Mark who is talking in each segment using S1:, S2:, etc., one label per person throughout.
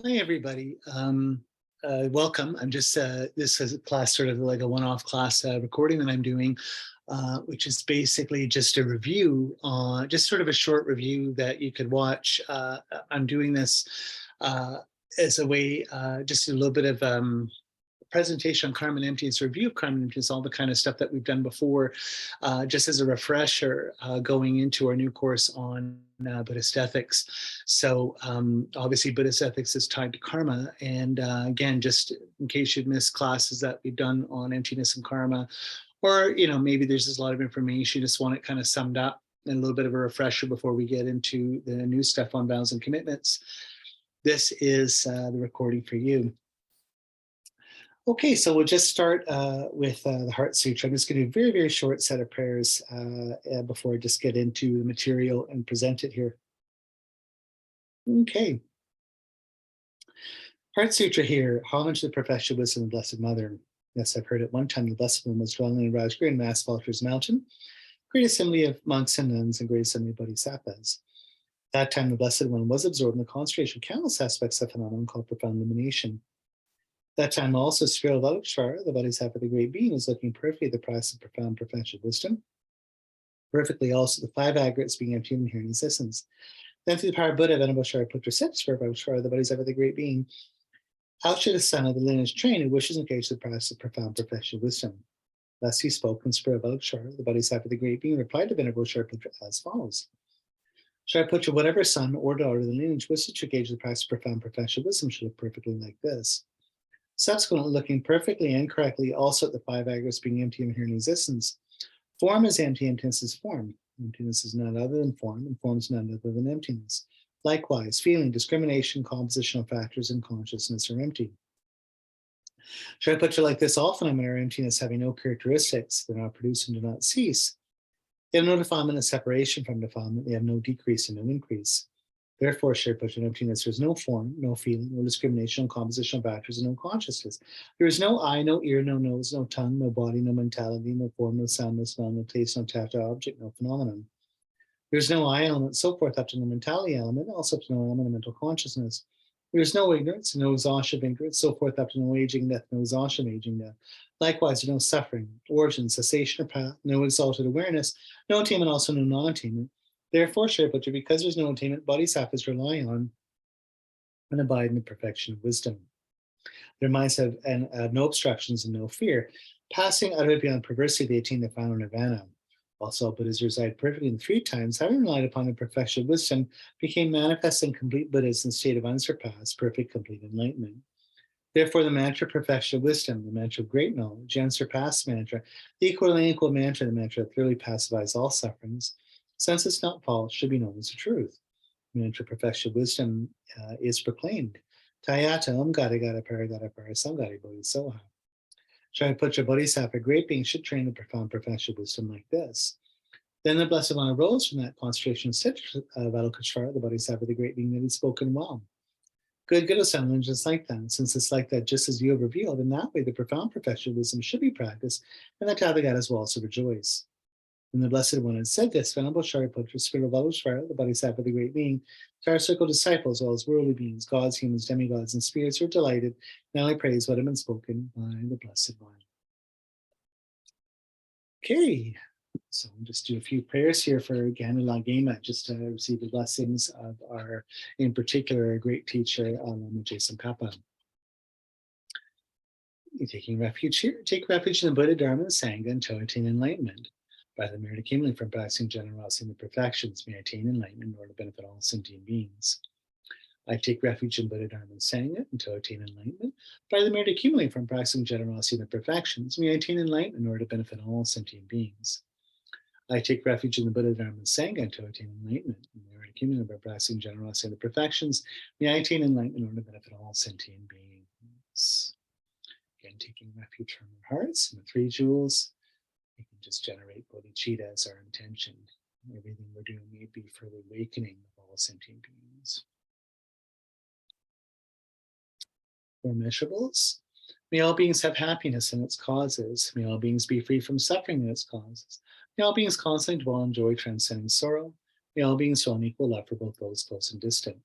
S1: Hi, everybody. Welcome. I'm just, this is a class, sort of like a one-off class recording that I'm doing, which is basically just a review, just sort of a short review that you could watch. I'm doing this as a way, just a little bit of presentation on karma and emptiness, review of karma and emptiness, all the kind of stuff that we've done before, just as a refresher going into our new course on Buddhist ethics. So obviously Buddhist ethics is tied to karma. And again, just in case you've missed classes that we've done on emptiness and karma, or, maybe there's just a lot of information, you just want it kind of summed up and a little bit of a refresher before we get into the new stuff on vows and commitments. This is the recording for you. Okay, so we'll just start with the Heart Sutra. I'm just going to do a very, very short set of prayers before I just get into the material and present it here. Okay. Heart Sutra here, homage to the perfection wisdom of the Blessed Mother. Yes, I've heard at one time the Blessed One was dwelling in Rajgir in Mass Falter's Mountain, great assembly of monks and nuns and great assembly of bodhisattvas. At that time, the Blessed One was absorbed in the concentration of countless aspects of phenomenon called profound illumination. That time also, Spiro Valakshvara, the bodhisattva of the great being, was looking perfectly at the price of profound perfection wisdom, perfectly also the five aggregates being empty and inherent existence. Then through the power of Buddha, Venerable Shariputra said to Spiro Valakshvara, the bodhisattva of the great being, how should a son of the lineage train who wishes engage the price of profound perfection wisdom? Thus he spoke, and Spiro Valakshvara, the bodhisattva of the great being, replied to Venerable Shariputra as follows. Shariputra, whatever son or daughter of the lineage wishes to engage the price of profound perfection wisdom should look perfectly like this. Subsequently, looking perfectly and correctly also at the five aggregates being empty and inherent existence. Form is empty, emptiness is form. Emptiness is none other than form, and form is none other than emptiness. Likewise, feeling, discrimination, compositional factors, and consciousness are empty. Shariputra, like this, all phenomena are emptiness, having no characteristics. They're not produced and do not cease. They have no defilement of separation from defilement. They have no decrease and no increase. Therefore, Shariputra, in emptiness, there is no form, no feeling, no discrimination, no compositional factors, and no consciousness. There is no eye, no ear, no nose, no tongue, no body, no mentality, no form, no sound, no smell, no taste, no tactile object, no phenomenon. There is no I element, so forth up to the mentality element, also up to no element of mental consciousness. There is no ignorance, no exhaustion of ignorance, so forth up to no aging death, no exhaustion of aging death. Likewise, there is no suffering, origin, cessation, or path, no exalted awareness, no attainment, also no non-attainment. Therefore, Shariputra, because there's no attainment, bodhisattvas rely on and abide in the perfection of wisdom. Their minds have no obstructions and no fear. Passing utterly beyond perversity, they attain the final nirvana. Also, Buddhas reside perfectly in 3 times, having relied upon the perfection of wisdom, became manifest and complete Buddhas in state of unsurpassed, perfect, complete enlightenment. Therefore, the mantra of perfection of wisdom, the mantra of great knowledge, unsurpassed mantra, the equal and unequal mantra, the mantra that clearly pacifies all sufferings, since it's not false, should be known as the truth. The mantra of perfection of wisdom is proclaimed. Tayata Gada Gada Paragada Parasamgari Bodhisoha. Shariputra Bodhisattva, great beings, should train the profound perfection of wisdom like this. Then the Blessed One arose from that concentration and said to Valakshvara, the Bodhisattva, the great being, that he'd spoken well. Good assemblage is like that, since it's like that just as you have revealed. In that way, the profound perfection of wisdom should be practiced, and the Tathagatas will also rejoice. When the Blessed One had said this, Venerable Shariputra, Spiro Valakshvara, the Bodhisattva, the great being, entire circle of disciples, as well as worldly beings, gods, humans, demigods, and spirits, were delighted, and only praised what had been spoken by the Blessed One. Okay, so I'll just do a few prayers here for Ganden Gyema, just to receive the blessings of our, in particular, our great teacher, Lama Tsongkhapa. Taking refuge here, take refuge in the Buddha, Dharma, and Sangha until I attain enlightenment. By the merit accumulating from practicing generosity and the perfections, may I attain enlightenment in order to benefit all sentient beings. I take refuge in Buddha, Dharma, and Sangha until I attain enlightenment. By the merit accumulating from practicing generosity and the perfections, may I attain enlightenment in order to benefit all sentient beings. I take refuge in the Buddha, Dharma, and Sangha until I attain enlightenment. In the merit accumulating from practicing generosity and the perfections, may I attain enlightenment in order to benefit all sentient beings. Again, taking refuge from our hearts and the 3 jewels. We can just generate bodhicitta as our intention. Everything we're doing may be for the awakening of all sentient beings. For measurables, may all beings have happiness in its causes. May all beings be free from suffering in its causes. May all beings constantly dwell in joy, transcending sorrow. May all beings show an equal love for both those close and distant.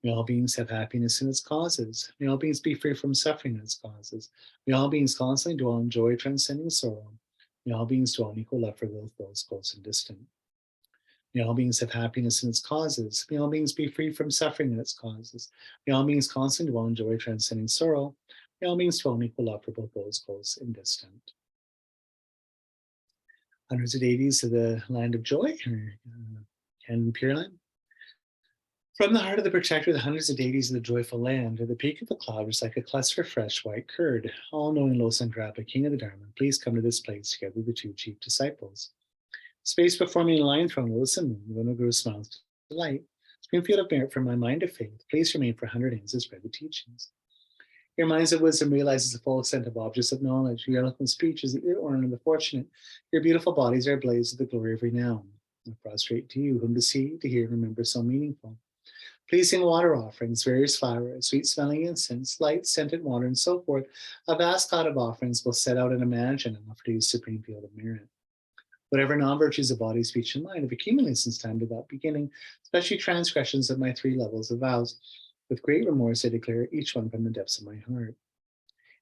S1: May all beings have happiness in its causes. May all beings be free from suffering in its causes. May all beings constantly dwell in joy transcending sorrow. May all beings dwell in equal love for both those close and distant. May all beings have happiness in its causes. May all beings be free from suffering in its causes. May all beings constantly dwell in joy transcending sorrow. May all beings dwell in equal love for both those close and distant. Hundreds of deities of the land of joy, and Pure Land. From the heart of the protector, the hundreds of deities of the joyful land, the peak of the cloud was like a cluster of fresh white curd. All-knowing Tsongkhapa, king of the Dharma, please come to this place together with the two chief disciples. Space before me in a lion throne, Lilith and moon, the one who grew smiles to delight. Springfield of merit for my mind of faith, please remain for 100 hands to spread the teachings. Your minds of wisdom realizes the full extent of objects of knowledge. Your eloquent speech is the ear ornament of the fortunate. Your beautiful bodies are ablaze with the glory of renown. I prostrate to you, whom to see, to hear, and remember so meaningful. Pleasing water offerings, various flowers, sweet-smelling incense, light, scented water, and so forth, a vast cloud of offerings will set out and imagine and offer to you supreme field of merit. Whatever non-virtues of body, speech, and mind have accumulated since time without beginning, especially transgressions of my 3 levels of vows, with great remorse I declare each one from the depths of my heart.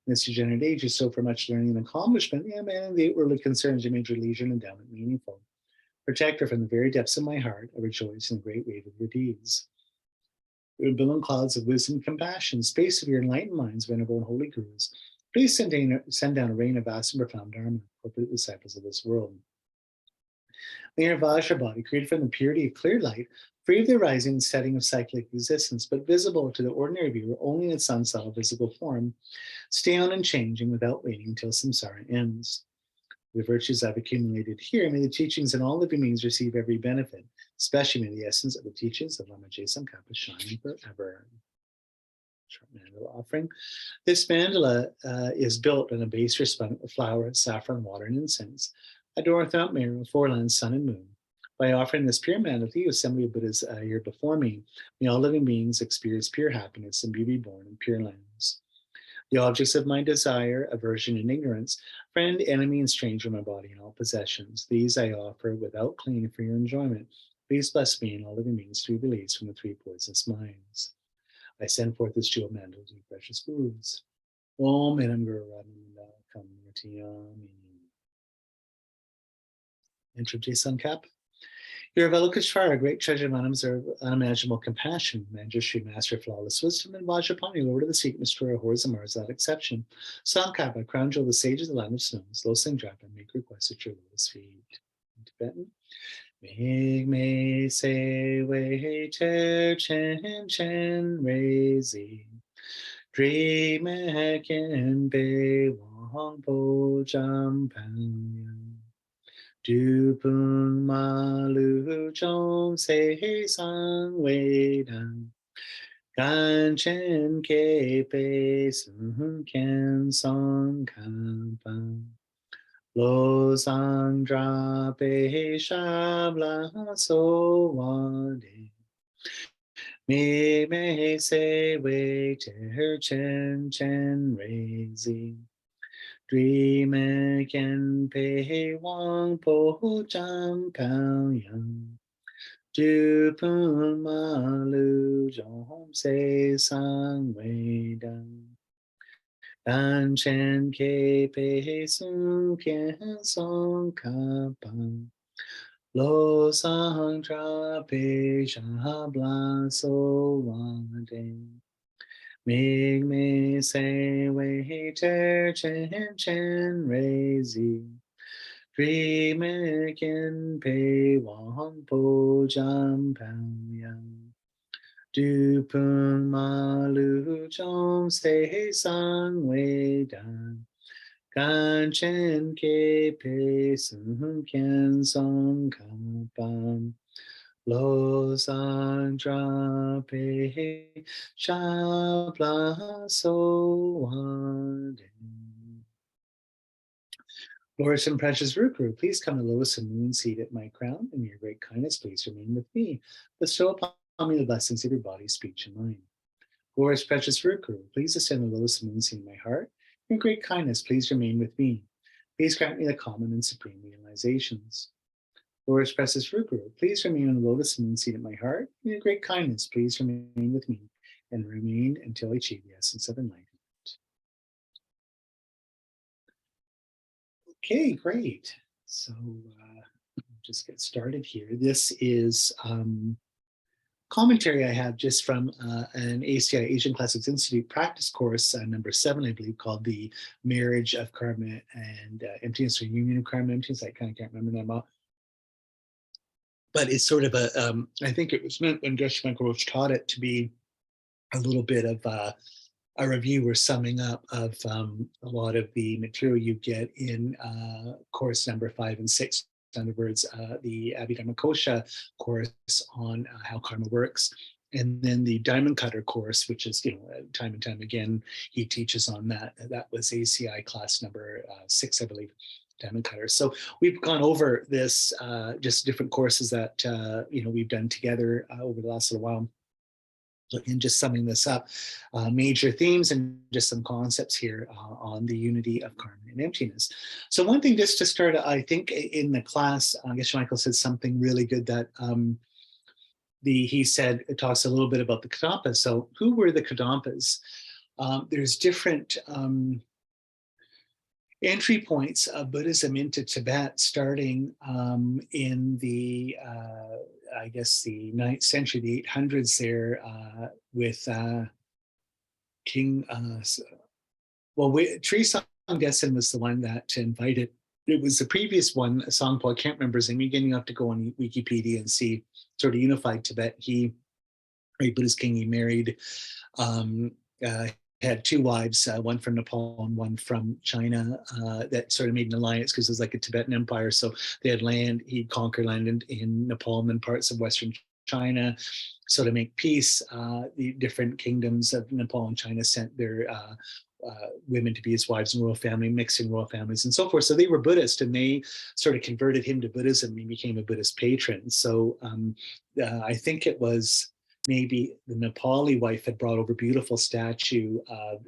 S1: In this degenerate age, you sow for much learning and accomplishment, and man, the worldly concerns you made your leisure and endowment meaningful. Protector, from the very depths of my heart, I rejoice in the great wave of your deeds. Billow clouds of wisdom and compassion, space of your enlightened minds, venerable and holy gurus, please send down a rain of vast and profound Dharma for the disciples of this world. May your Vajra body, created from the purity of clear light, free of the rising and setting of cyclic existence, but visible to the ordinary viewer only in its unsubtle visible form, stay on and changing without waiting until samsara ends. The virtues I've accumulated here, may the teachings and all living beings receive every benefit, especially may the essence of the teachings of Lama Tsongkhapa shine forever. Short mandala offering. This mandala is built on a base resplendent with flowers, saffron, water, and incense. Adore without mirror, 4 lands, sun, and moon. By offering this pure mandala to you, assembly of Buddhas here before me, may all living beings experience pure happiness and be reborn in pure lands. The objects of my desire, aversion, and ignorance, friend, enemy, and stranger, my body and all possessions, these I offer without claim for your enjoyment. Please bless me and all living beings to be released from the 3 poisonous minds. I send forth this jewel mandala to you, precious gurus. Om Enam Guru Radhamanda Kamurtiyami. Intro to Tsongkhapa. Your Avalokiteshvara, great treasure of unimaginable compassion, Manjushri, master of flawless wisdom, and Vajrapani, lord of the secret mystery, horrors and mars without exception. Tsongkhapa, crown jewel, the sage of the land of snows, Losangdrapa, make requests at your lotus feet. In Tibetan. Meg me se wei ter chen chen rei zi. Dream ken bei wang po jam pan. Du pun ma lu chong se sang wei dan. Gan chen ke bei sun ken song kan pan. Lo sang dra pe shab la so wa de. Me se wei ter chen chen rei zi. Dream ken pe wang po jam kao yang. Du pun ma lu jom se sang wei dan. Dan chen ke pe sun kien song ka pan. Lo sang tra pe sha bla so wa de. Mig me se wei ter chen chen rei zi. Dream ken pe wang po jam pao yang. Du pun ma lu chong se sang wei dan. Gan chen ke pe sun kien song ka pan. Lo sang dra pe sha bla so wa de. Glorious and precious Rukru, please come to lowest and moon seat at my crown, and your great kindness, please remain with me. Bestow upon me the blessings of your body, speech, and mind. Glorious, precious Rukru, please ascend the lowest moon seat in my heart. Your great kindness, please remain with me. Please grant me the common and supreme realizations. Lord expresses for Guru, please remain on the lotus moon seat at my heart. In your great kindness, please remain with me and remain until I achieve the essence of enlightenment. Okay, great. So just get started here. This is commentary I have just from an ACI Asian Classics Institute practice course, number 7, I believe, called The Marriage of Karma and Emptiness, or Union of Karma and Emptiness. I kind of can't remember that well. But it's sort of a, I think it was meant when Geshe Michael Roach taught it to be a little bit of a review or summing up of a lot of the material you get in course number 5 and 6. In other words, the Abhidhamma Kosha course on how karma works, and then the Diamond Cutter course, which is, time and time again, he teaches on that. That was ACI class number 6, I believe, Diamond Cutter. So we've gone over this, just different courses that, we've done together over the last little while. And just summing this up, major themes and just some concepts here on the unity of karma and emptiness. So one thing just to start, I think in the class, I guess Michael said something really good that he said, it talks a little bit about the Kadampa. So who were the Kadampas? There's different entry points of Buddhism into Tibet, starting in the, I guess, the 9th century, the 800s there, with King, Trisong Gesen was the one that invited. It was the previous one, Songpo, I can't remember his name. Again, you have to go on Wikipedia and see sort of unified Tibet. He, a Buddhist king, he married, had 2 wives, one from Nepal and one from China, that sort of made an alliance because it was like a Tibetan empire. So they had land, he'd conquered land in Nepal and then parts of Western China. So to make peace, the different kingdoms of Nepal and China sent their women to be his wives in royal family, mixing royal families and so forth. So they were Buddhist, and they sort of converted him to Buddhism. He became a Buddhist patron. So I think it was maybe the Nepali wife had brought over a beautiful statue of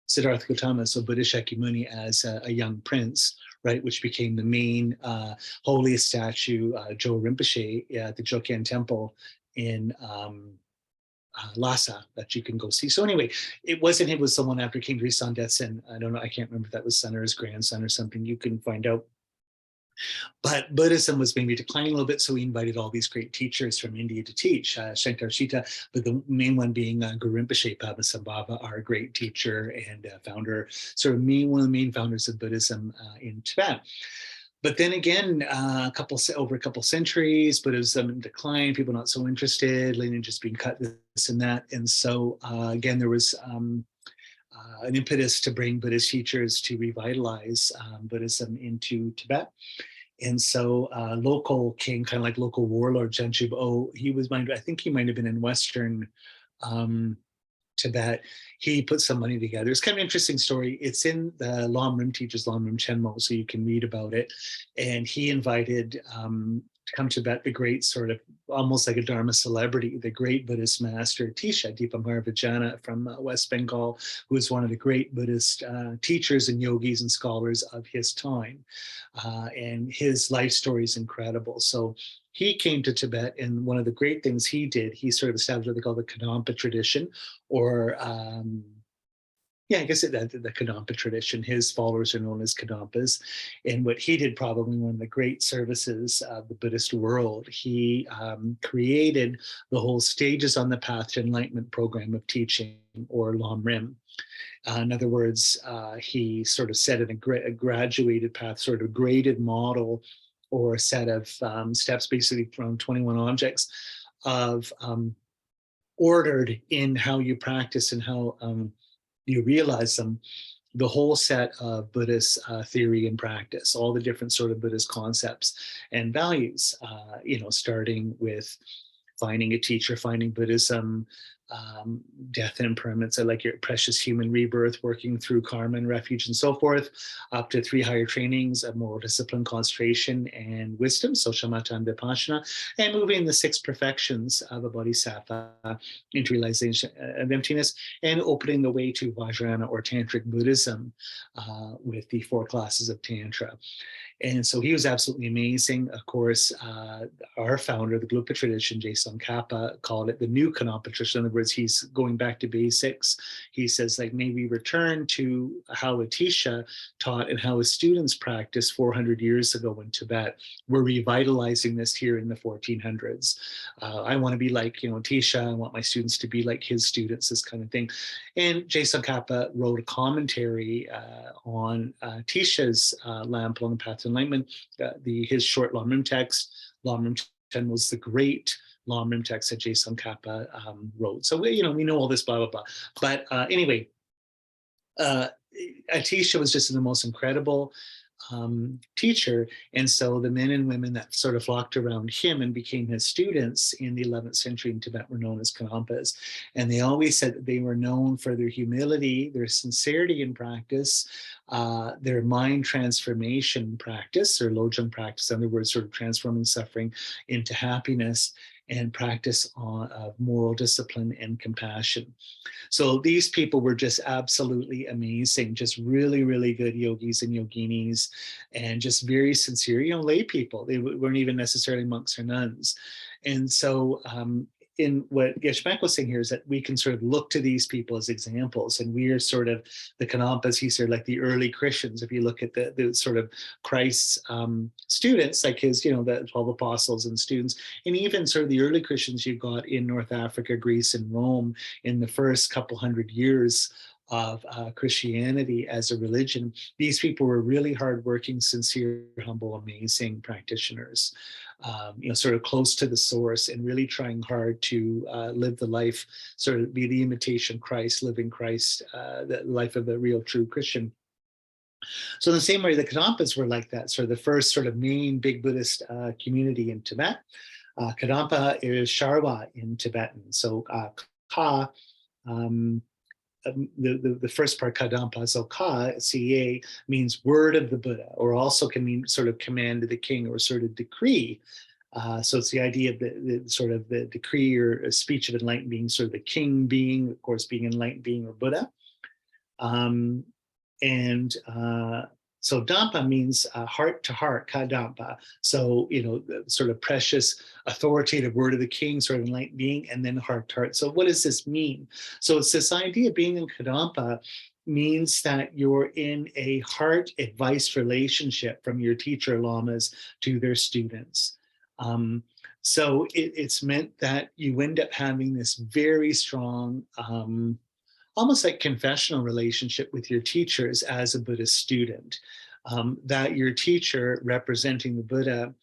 S1: Siddhartha Gautama, so Buddha Shakyamuni, as a young prince, right, which became the main holiest statue, Jo Rinpoche, at the Jokyan Temple in Lhasa, that you can go see. So anyway, it wasn't him, it was someone after King Drisan Detsen. I don't know, I can't remember if that was son or his grandson or something. You can find out. But Buddhism was maybe declining a little bit, so he invited all these great teachers from India to teach, Shankarshita, but the main one being Guru Rinpoche Padmasambhava, our great teacher and founder, sort of one of the main founders of Buddhism in Tibet. But then again, over a couple centuries, Buddhism in decline, people not so interested, lineage being cut, this and that. And so again, there was an impetus to bring Buddhist teachers to revitalize Buddhism into Tibet. And so local king, kind of like local warlord, Genshub, I think he might have been in Western Tibet. He put some money together. It's kind of an interesting story. It's in the LamRim teaches, LamRim Chenmo, so you can read about it. And he invited to come to Tibet the great sort of, almost like a Dharma celebrity, the great Buddhist master Tisha Dipamarvajana from West Bengal, who was one of the great Buddhist teachers and yogis and scholars of his time. And his life story is incredible. So he came to Tibet, and one of the great things he did, he sort of established what they call the Kadampa tradition, or I guess the Kadampa tradition. His followers are known as Kadampas. And what he did, probably one of the great services of the Buddhist world, he created the whole Stages on the Path to Enlightenment program of teaching, or LamRim. In other words, he sort of set in a graduated path, sort of graded model, or a set of steps, basically from 21 objects of ordered in how you practice and how you realize them, the whole set of Buddhist theory and practice, all the different sort of Buddhist concepts and values, starting with finding a teacher, finding Buddhism, death and impermanence, like your precious human rebirth, working through karma and refuge and so forth, up to 3 higher trainings of moral discipline, concentration, and wisdom, so shamatha and vipassana, and moving the 6 perfections of a bodhisattva into realization of emptiness, and opening the way to Vajrayana or Tantric Buddhism with the 4 classes of Tantra. And so he was absolutely amazing. Of course, our founder, the Gelugpa tradition, Tsongkhapa, called it the new Kadampa tradition. In other words, he's going back to basics. He says, like, maybe return to how Atisha taught and how his students practiced 400 years ago in Tibet. We're revitalizing this here in the 1400s. I want to be like, Atisha. I want my students to be like his students, this kind of thing. And Tsongkhapa wrote a commentary on Atisha's Lamp along the Path to Enlightenment, his short LamRim text. LamRim 10 was the great LamRim text that Tsongkhapa wrote. So we know all this, blah, blah, blah. But anyway, Atisha was just the most incredible teacher. And so the men and women that sort of flocked around him and became his students in the 11th century in Tibet were known as Kadampas. And they always said that they were known for their humility, their sincerity in practice, their mind transformation practice, or lojong practice, in other words, sort of transforming suffering into happiness, and practice of moral discipline and compassion. So these people were just absolutely amazing, just really, really good yogis and yoginis, and just very sincere, lay people. They weren't even necessarily monks or nuns. And so in what Geshe was saying here is that we can sort of look to these people as examples, and we are sort of the Kadampas. He's sort of like the early Christians. If you look at the sort of Christ's students, like his, the 12 apostles and students, and even sort of the early Christians you've got in North Africa, Greece, and Rome in the first couple hundred years of Christianity as a religion. These people were really hardworking, sincere, humble, amazing practitioners, sort of close to the source and really trying hard to live the life, sort of be the imitation Christ, living Christ, the life of a real, true Christian. So in the same way, the Kadampas were like that, sort of the first sort of main big Buddhist community in Tibet. Kadampa is Sharwa in Tibetan. So Ka, the first part, Kadampa, so Ka, C-A, means word of the Buddha, or also can mean sort of command of the king, or sort of decree. So it's the idea of the sort of the decree or speech of enlightened being, sort of the king being, of course, being enlightened being or Buddha. So Dampa means heart to heart, Kadampa. So, the sort of precious, authoritative word of the king, sort of enlightened being, and then heart to heart. So what does this mean? So it's this idea of being in Kadampa means that you're in a heart advice relationship from your teacher lamas to their students. So it's meant that you end up having this very strong, almost like confessional relationship with your teachers as a Buddhist student, that your teacher representing the Buddha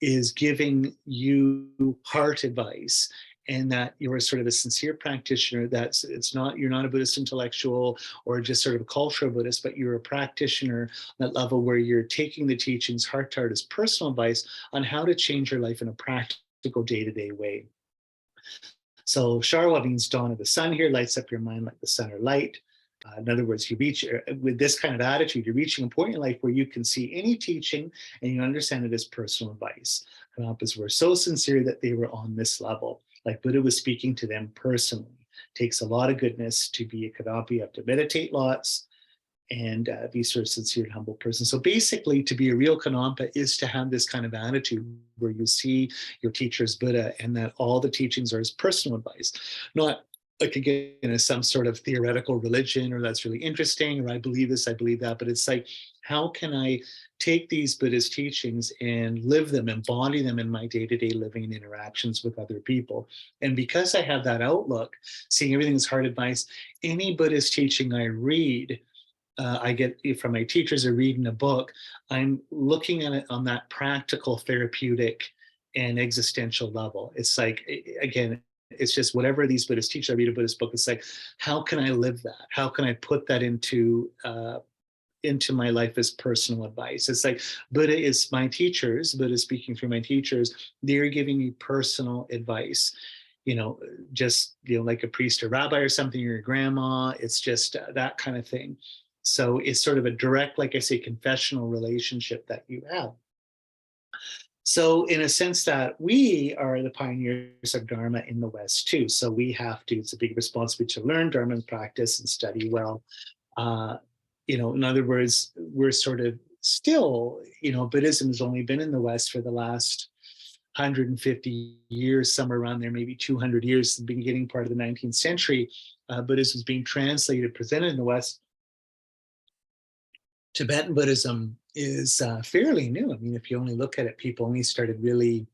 S1: is giving you heart advice, and that you're sort of a sincere practitioner. You're not a Buddhist intellectual or just sort of a cultural Buddhist, but you're a practitioner on that level where you're taking the teachings heart to heart as personal advice on how to change your life in a practical day-to-day way. So Sharwa means dawn of the sun here, lights up your mind like the sun or light. In other words, you reach, with this kind of attitude, you're reaching a point in your life where you can see any teaching and you understand it as personal advice. Kadampas were so sincere that they were on this level, like Buddha was speaking to them personally. It takes a lot of goodness to be a Kadampa. You have to meditate lots and be sort of sincere and humble person. So basically, to be a real Kadampa is to have this kind of attitude where you see your teacher as Buddha, and that all the teachings are as personal advice, not like, again, as some sort of theoretical religion, or that's really interesting, or I believe this, I believe that. But it's like, how can I take these Buddhist teachings and live them, embody them in my day-to-day living and interactions with other people? And because I have that outlook, seeing everything as hard advice, any Buddhist teaching I read, I get from my teachers, or reading a book, I'm looking at it on that practical, therapeutic, and existential level. It's like, again, it's just whatever these Buddhist teach. I read a Buddhist book, it's like, how can I live that? How can I put that into my life as personal advice? It's like Buddha is my teachers, Buddha speaking through my teachers, they're giving me personal advice. just, like a priest or rabbi or something, or your grandma. It's just that kind of thing. So it's sort of a direct, like I say, confessional relationship that you have. So in a sense that we are the pioneers of Dharma in the West too. So we have to, it's a big responsibility to learn Dharma and practice and study well. In other words, we're sort of still, Buddhism has only been in the West for the last 150 years, somewhere around there, maybe 200 years, the beginning part of the 19th century. Buddhism is being translated, presented in the West. Tibetan Buddhism is fairly new. I mean, if you only look at it, people only started really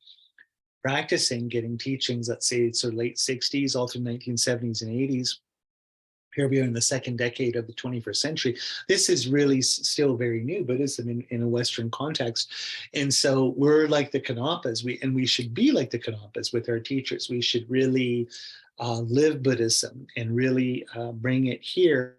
S1: practicing, getting teachings, let's say, sort of late 60s, all through 1970s and 80s. Here we are in the second decade of the 21st century. This is really still very new Buddhism in a Western context. And so we're like the Kadampas, we should be like the Kadampas with our teachers. We should really live Buddhism and really bring it here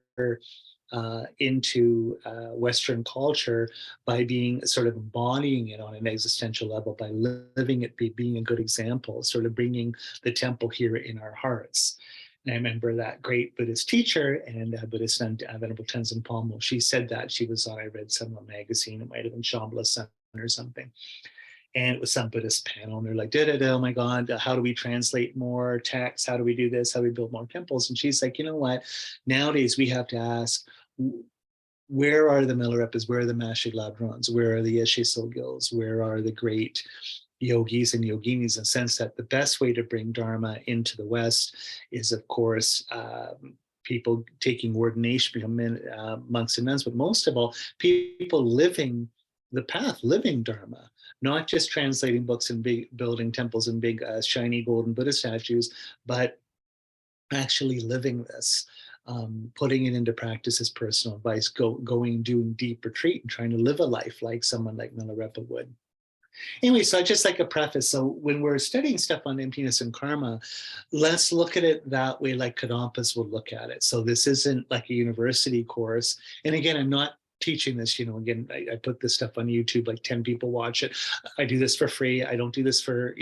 S1: into Western culture by being sort of embodying it on an existential level, by living it, being a good example, sort of bringing the temple here in our hearts. And I remember that great Buddhist teacher and Buddhist Venerable Tenzin Palmo. She said that. She was on, I read some magazine, it might have been Shambhala Sun or something. And it was some Buddhist panel, and they're like, oh my God, how do we translate more texts? How do we do this? How do we build more temples? And she's like, you know what? Nowadays we have to ask, where are the Milarepas? Where are the Mashi Ladrons? Where are the Yeshe Sogils? Where are the great yogis and yoginis? In the sense that the best way to bring Dharma into the West is, of course, people taking ordination, becoming monks and nuns, but most of all, people living the path, living Dharma, not just translating books and building temples and big shiny golden Buddha statues, but actually living this, putting it into practice as personal advice, doing deep retreat and trying to live a life like someone like Milarepa would. Anyway, so I just like a preface. So when we're studying stuff on emptiness and karma, let's look at it that way, like Kadampas would look at it. So this isn't like a university course. And again, I'm not teaching this, again, I put this stuff on YouTube, like 10 people watch it. I do this for free. I don't do this for,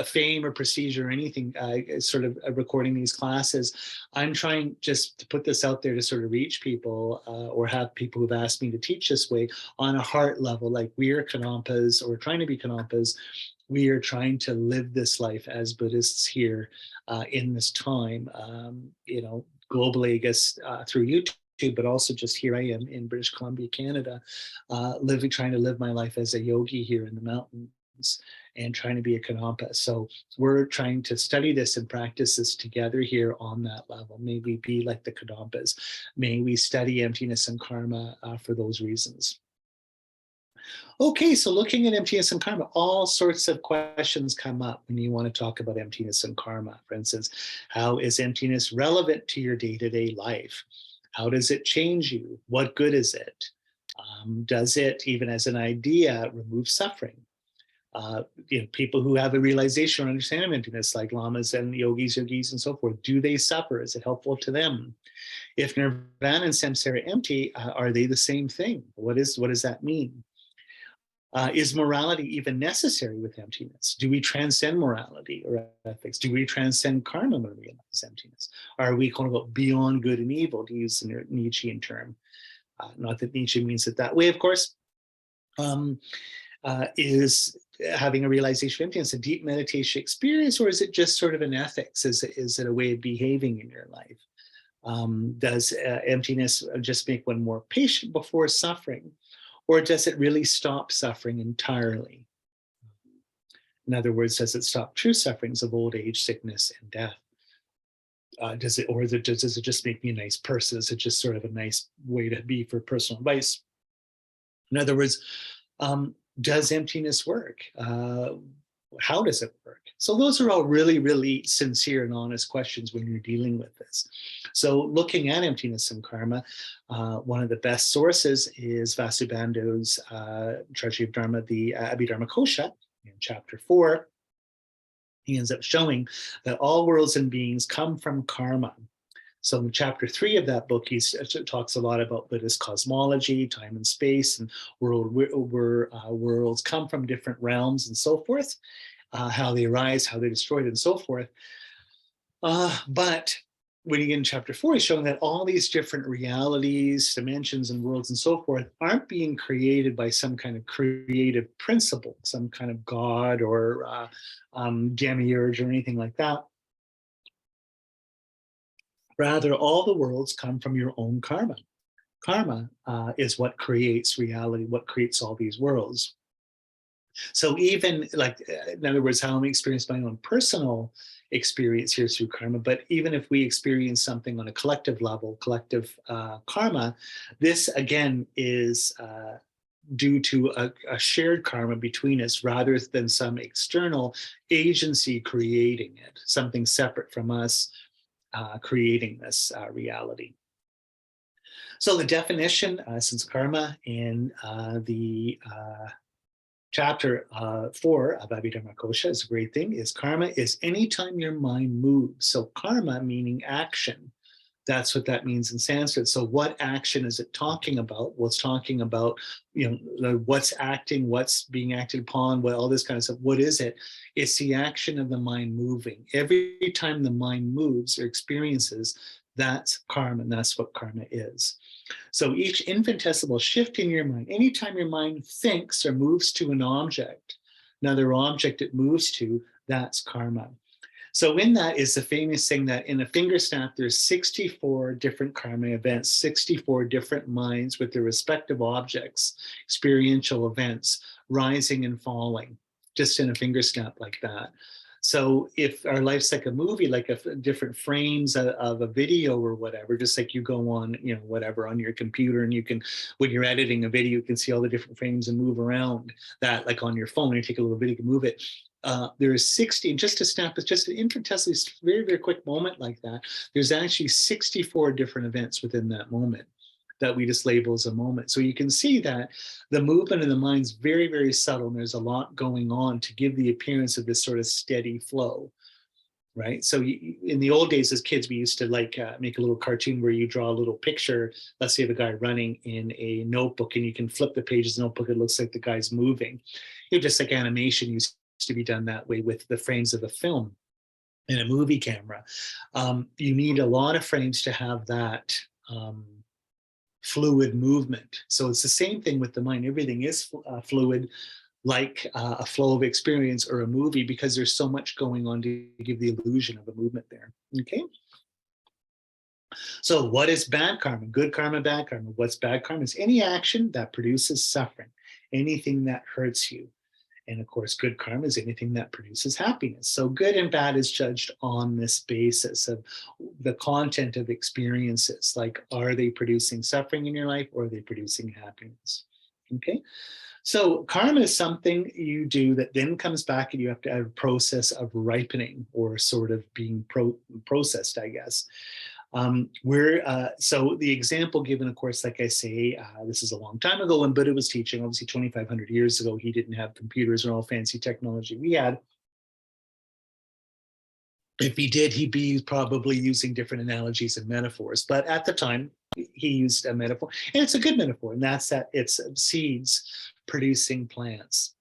S1: fame or prestige or anything, sort of recording these classes. I'm trying just to put this out there to sort of reach people or have people who've asked me to teach this way on a heart level, like we are Kadampas, or we're trying to be Kadampas. We are trying to live this life as Buddhists here in this time, globally, I guess, through YouTube, but also just here I am in British Columbia, Canada, trying to live my life as a yogi here in the mountains and trying to be a Kadampa. So we're trying to study this and practice this together here on that level. May we be like the Kadampas. May we study emptiness and karma for those reasons. Okay, so looking at emptiness and karma, all sorts of questions come up when you want to talk about emptiness and karma. For instance, how is emptiness relevant to your day-to-day life? How does it change you? What good is it? Does it, even as an idea, remove suffering? People who have a realization or understanding of emptiness, like lamas and yogis and so forth, do they suffer? Is it helpful to them? If nirvana and samsara are empty, are they the same thing? What does that mean? Is morality even necessary with emptiness? Do we transcend morality or ethics? Do we transcend karma when we realize emptiness? Are we, quote unquote, beyond good and evil, to use the Nietzschean term? Not that Nietzsche means it that way, of course. Is having a realization of emptiness a deep meditation experience, or is it just sort of an ethics? Is it a way of behaving in your life? Does emptiness just make one more patient before suffering? Or does it really stop suffering entirely? In other words, does it stop true sufferings of old age, sickness, and death? Does it just make me a nice person? Is it just sort of a nice way to be for personal advice? In other words, does emptiness work? How does it work? So those are all really, really sincere and honest questions when you're dealing with this. So looking at emptiness and karma, one of the best sources is Vasubandhu's Treasury of Dharma, the Abhidharma Kosha, in chapter 4. He ends up showing that all worlds and beings come from karma. So in chapter 3 of that book, he talks a lot about Buddhist cosmology, time and space, and worlds come from different realms and so forth. how they arise, how they're destroyed, and so forth. But when you get in chapter 4, he's showing that all these different realities, dimensions, and worlds, and so forth aren't being created by some kind of creative principle, some kind of God or demiurge or anything like that. Rather, all the worlds come from your own karma. Karma is what creates reality, what creates all these worlds. So even like, in other words, how I'm experiencing my own personal experience here through karma, but even if we experience something on a collective level, collective karma, this again is due to a shared karma between us rather than some external agency creating it, something separate from us creating this reality. So the definition, since karma in the chapter 4 of Abhidharmakosha is a great thing, is karma is anytime your mind moves. So karma meaning action. That's what that means in Sanskrit. So what action is it talking about? Well, it's talking about, what's acting, what's being acted upon, what all this kind of stuff. What is it? It's the action of the mind moving. Every time the mind moves or experiences, that's karma, and that's what karma is. So each infinitesimal shift in your mind, anytime your mind thinks or moves to an object, another object it moves to, that's karma. So in that is the famous thing that in a finger snap, there's 64 different karma events, 64 different minds with their respective objects, experiential events, rising and falling, just in a finger snap like that. So if our life's like a movie, like different frames of a video or whatever, just like you go on, whatever on your computer, and you can, when you're editing a video, you can see all the different frames and move around that, like on your phone, you take a little video, you can move it. There is 60, just to snap, it's just an infinitesimally very, very quick moment like that. There's actually 64 different events within that moment that we just label as a moment. So you can see that the movement of the mind's very, very subtle, and there's a lot going on to give the appearance of this sort of steady flow, right? So in the old days as kids, we used to make a little cartoon where you draw a little picture, let's say of a guy running in a notebook, and you can flip the pages of the notebook, it looks like the guy's moving. Just like animation used to be done that way with the frames of a film in a movie camera. You need a lot of frames to have that fluid movement. So it's the same thing with the mind. Everything is fluid, like a flow of experience or a movie, because there's so much going on to give the illusion of a movement there. Okay. So what is bad karma? Good karma, bad karma. What's bad karma? Is any action that produces suffering, anything that hurts you. And of course, good karma is anything that produces happiness. So good and bad is judged on this basis of the content of experiences. Like, are they producing suffering in your life, or are they producing happiness? Okay. So karma is something you do that then comes back, and you have to have a process of ripening, or sort of being processed, I guess. So the example given, of course, like I say, this is a long time ago when Buddha was teaching, obviously 2,500 years ago, he didn't have computers or all fancy technology we had. If he did, he'd be probably using different analogies and metaphors. But at the time, he used a metaphor, and it's a good metaphor, and that's that it's seeds producing plants.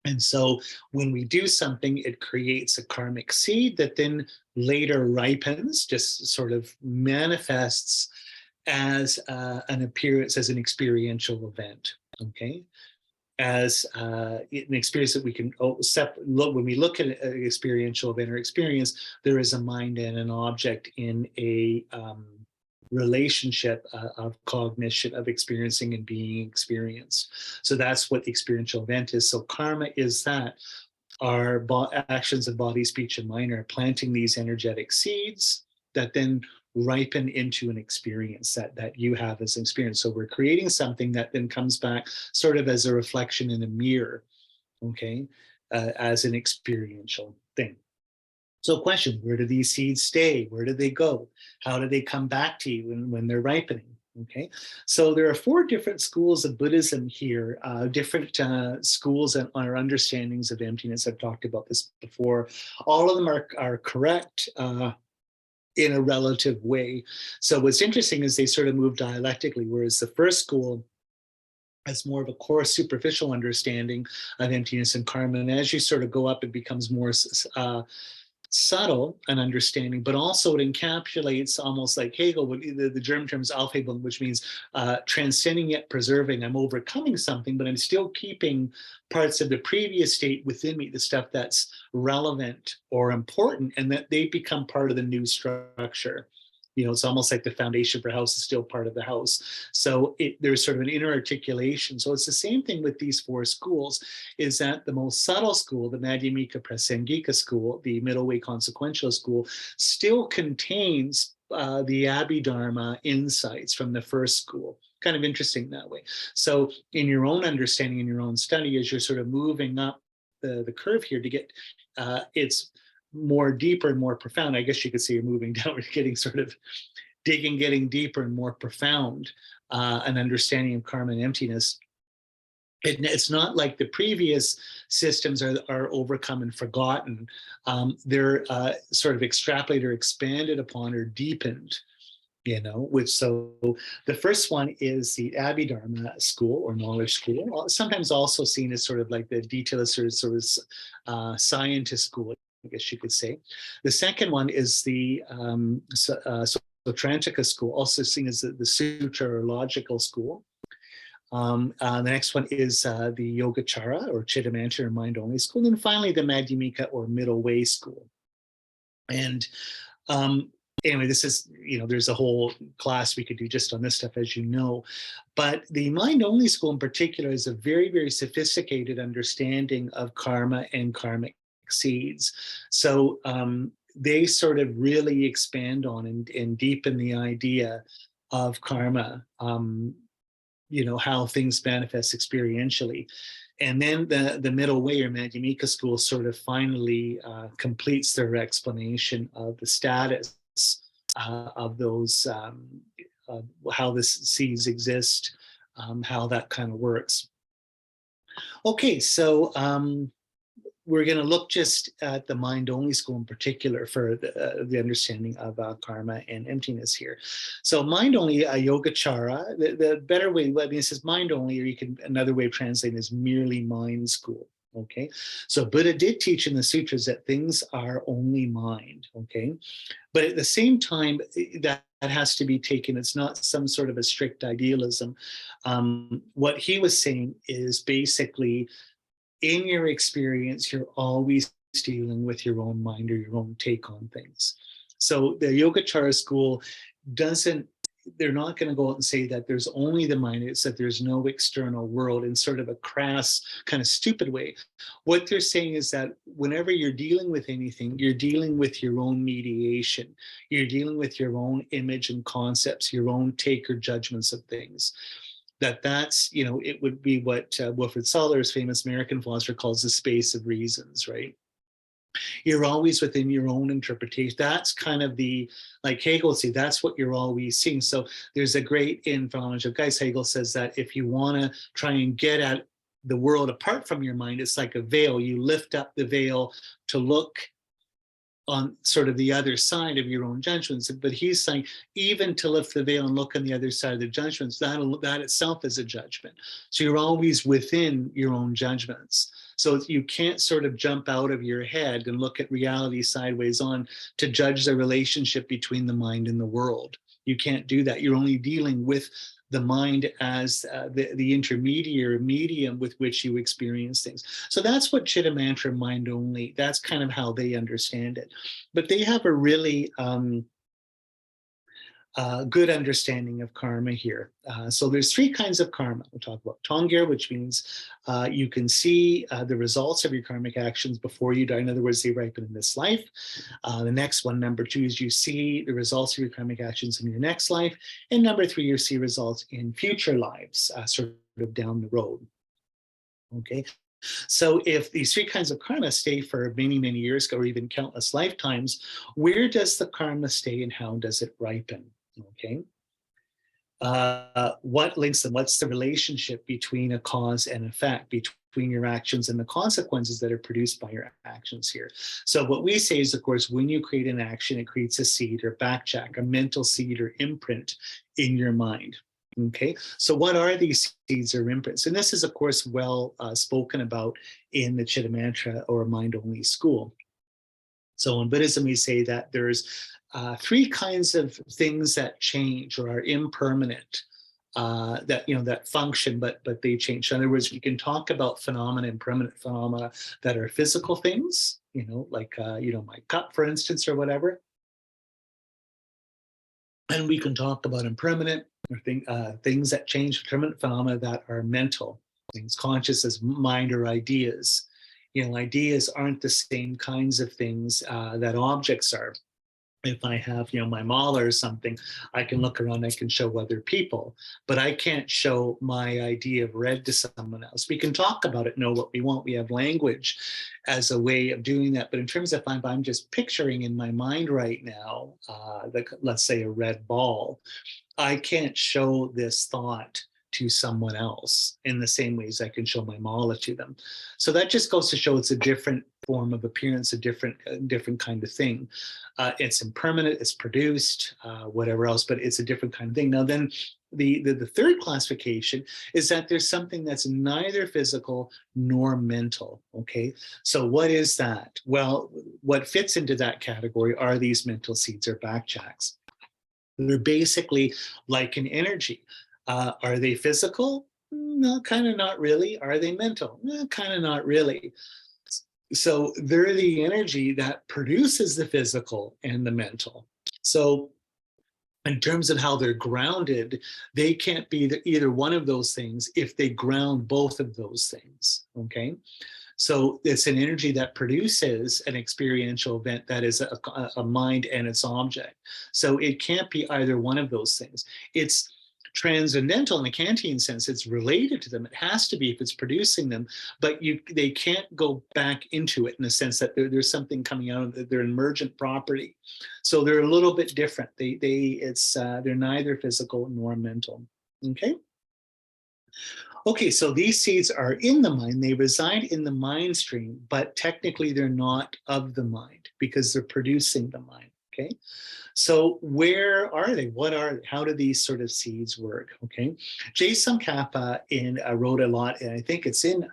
S1: And so when we do something, it creates a karmic seed that then later ripens, just sort of manifests as an appearance, as an experiential event, okay? As an experience that we can, when we look at an experiential event or experience, there is a mind and an object in a relationship of cognition, of experiencing and being experienced. So that's what the experiential event is. So karma is that our actions of body, speech, and mind are planting these energetic seeds that then ripen into an experience that you have as an experience. So we're creating something that then comes back sort of as a reflection in a mirror, okay, as an experiential thing. So question, where do these seeds stay? Where do they go? How do they come back to you when they're ripening? Okay, so there are 4 different schools of Buddhism here, different schools and our understandings of emptiness. I've talked about this before. All of them are correct in a relative way. So what's interesting is they sort of move dialectically, whereas the first school as more of a core superficial understanding of emptiness and karma. And as you sort of go up, it becomes more subtle an understanding, but also it encapsulates, almost like Hegel, the German term is Aufhebung, which means transcending yet preserving. I'm overcoming something, but I'm still keeping parts of the previous state within me, the stuff that's relevant or important, and that they become part of the new structure. It's almost like the foundation for a house is still part of the house. So there's sort of an inner articulation. So it's the same thing with these four schools, is that the most subtle school, the Madhyamika Prasangika school, the middle way consequential school, still contains the Abhidharma insights from the first school. Kind of interesting that way. So in your own understanding, in your own study, as you're sort of moving up the curve here to get, it's more deeper and more profound. I guess you could say you're moving down, getting sort of digging, getting deeper and more profound, an understanding of karma and emptiness. It's not like the previous systems are overcome and forgotten. They're sort of extrapolated or expanded upon or deepened, so the first one is the Abhidharma school or knowledge school, sometimes also seen as sort of like the detailist or sort of scientist school, I guess you could say. The second one is the Sotrantika school, also seen as the Sutra or logical school. The next one is the Yogacara or Chittamantra or mind-only school. And then finally, the Madhyamika or middle way school. And anyway, this is, there's a whole class we could do just on this stuff, as you know. But the mind-only school in particular is a very, very sophisticated understanding of karma and karmic seeds. So they sort of really expand on and deepen the idea of karma, how things manifest experientially. And then the middle way or Madhyamika school sort of finally completes their explanation of the status of those, how the seeds exist, how that kind of works. Okay, so we're going to look just at the mind-only school in particular for the understanding of karma and emptiness here. So mind-only, Yogacara, the better way, it says mind-only, or another way of translating is merely mind school. Okay, so Buddha did teach in the sutras that things are only mind. Okay, but at the same time, that has to be taken. It's not some sort of a strict idealism. What he was saying is basically, in your experience, you're always dealing with your own mind or your own take on things. So the Yogacara school they're not going to go out and say that there's only the mind, it's that there's no external world in sort of a crass, kind of stupid way. What they're saying is that whenever you're dealing with anything, you're dealing with your own mediation. You're dealing with your own image and concepts, your own take or judgments of things. That's, it would be what Wilfrid Soller's famous American philosopher calls the space of reasons, right? You're always within your own interpretation. That's kind of like Hegel would say, that's what you're always seeing. So there's a great, in Phenomenology of Geist, Hegel says that if you want to try and get at the world apart from your mind, it's like a veil. You lift up the veil to look on sort of the other side of your own judgments. But he's saying, even to lift the veil and look on the other side of the judgments, that itself is a judgment. So you're always within your own judgments. So you can't sort of jump out of your head and look at reality sideways on to judge the relationship between the mind and the world. You can't do that. You're only dealing with the mind as the intermediary medium with which you experience things. So that's what Chittamantra mind only, that's kind of how they understand it. But they have a really good understanding of karma here. So there's three kinds of karma. We'll talk about Tongir, which means you can see the results of your karmic actions before you die. In other words, they ripen in this life. The next one, number two, is you see the results of your karmic actions in your next life. And number three, you see results in future lives, sort of down the road. Okay. So if these three kinds of karma stay for many, many years or even countless lifetimes, where does the karma stay and how does it ripen? Okay. What links them? What's the relationship between a cause and effect, between your actions and the consequences that are produced by your actions here? So what we say is, of course, when you create an action, it creates a seed or backtrack, a mental seed or imprint in your mind. Okay, so what are these seeds or imprints? And this is, of course, well spoken about in the Chittamantra or mind-only school. So in Buddhism, we say that there's three kinds of things that change or are impermanent, that function, but they change. In other words, we can talk about phenomena, impermanent phenomena that are physical things, like my cup, for instance, or whatever. And we can talk about impermanent or things that change, permanent phenomena that are mental, things conscious as mind or ideas. Ideas aren't the same kinds of things that objects are. If I have, my mala or something, I can look around, I can show other people, but I can't show my idea of red to someone else. We can talk about it, know what we want. We have language as a way of doing that. But in terms of if I'm just picturing in my mind right now, let's say a red ball, I can't show this thought to someone else in the same ways I can show my mala to them. So that just goes to show it's a different form of appearance, a different kind of thing. It's impermanent, it's produced, whatever else, but it's a different kind of thing. Now then, the third classification is that there's something that's neither physical nor mental, okay? So what is that? Well, what fits into that category are these mental seeds or backjacks. They're basically like an energy. Are they physical? No, kind of not really. Are they mental? Kind of not really. So they're the energy that produces the physical and the mental. So in terms of how they're grounded, they can't be either one of those things if they ground both of those things, okay? So it's an energy that produces an experiential event that is a mind and its object. So it can't be either one of those things. It's transcendental in the Kantian sense. It's related to them. It has to be if it's producing them, but they can't go back into it in the sense that there's something coming out of their emergent property. So they're a little bit different. They're neither physical nor mental. Okay. Okay, so these seeds are in the mind. They reside in the mind stream, but technically they're not of the mind because they're producing the mind, okay? So where are they? What are they? How do these sort of seeds work, okay? Tsongkhapa wrote a lot, and I think it's in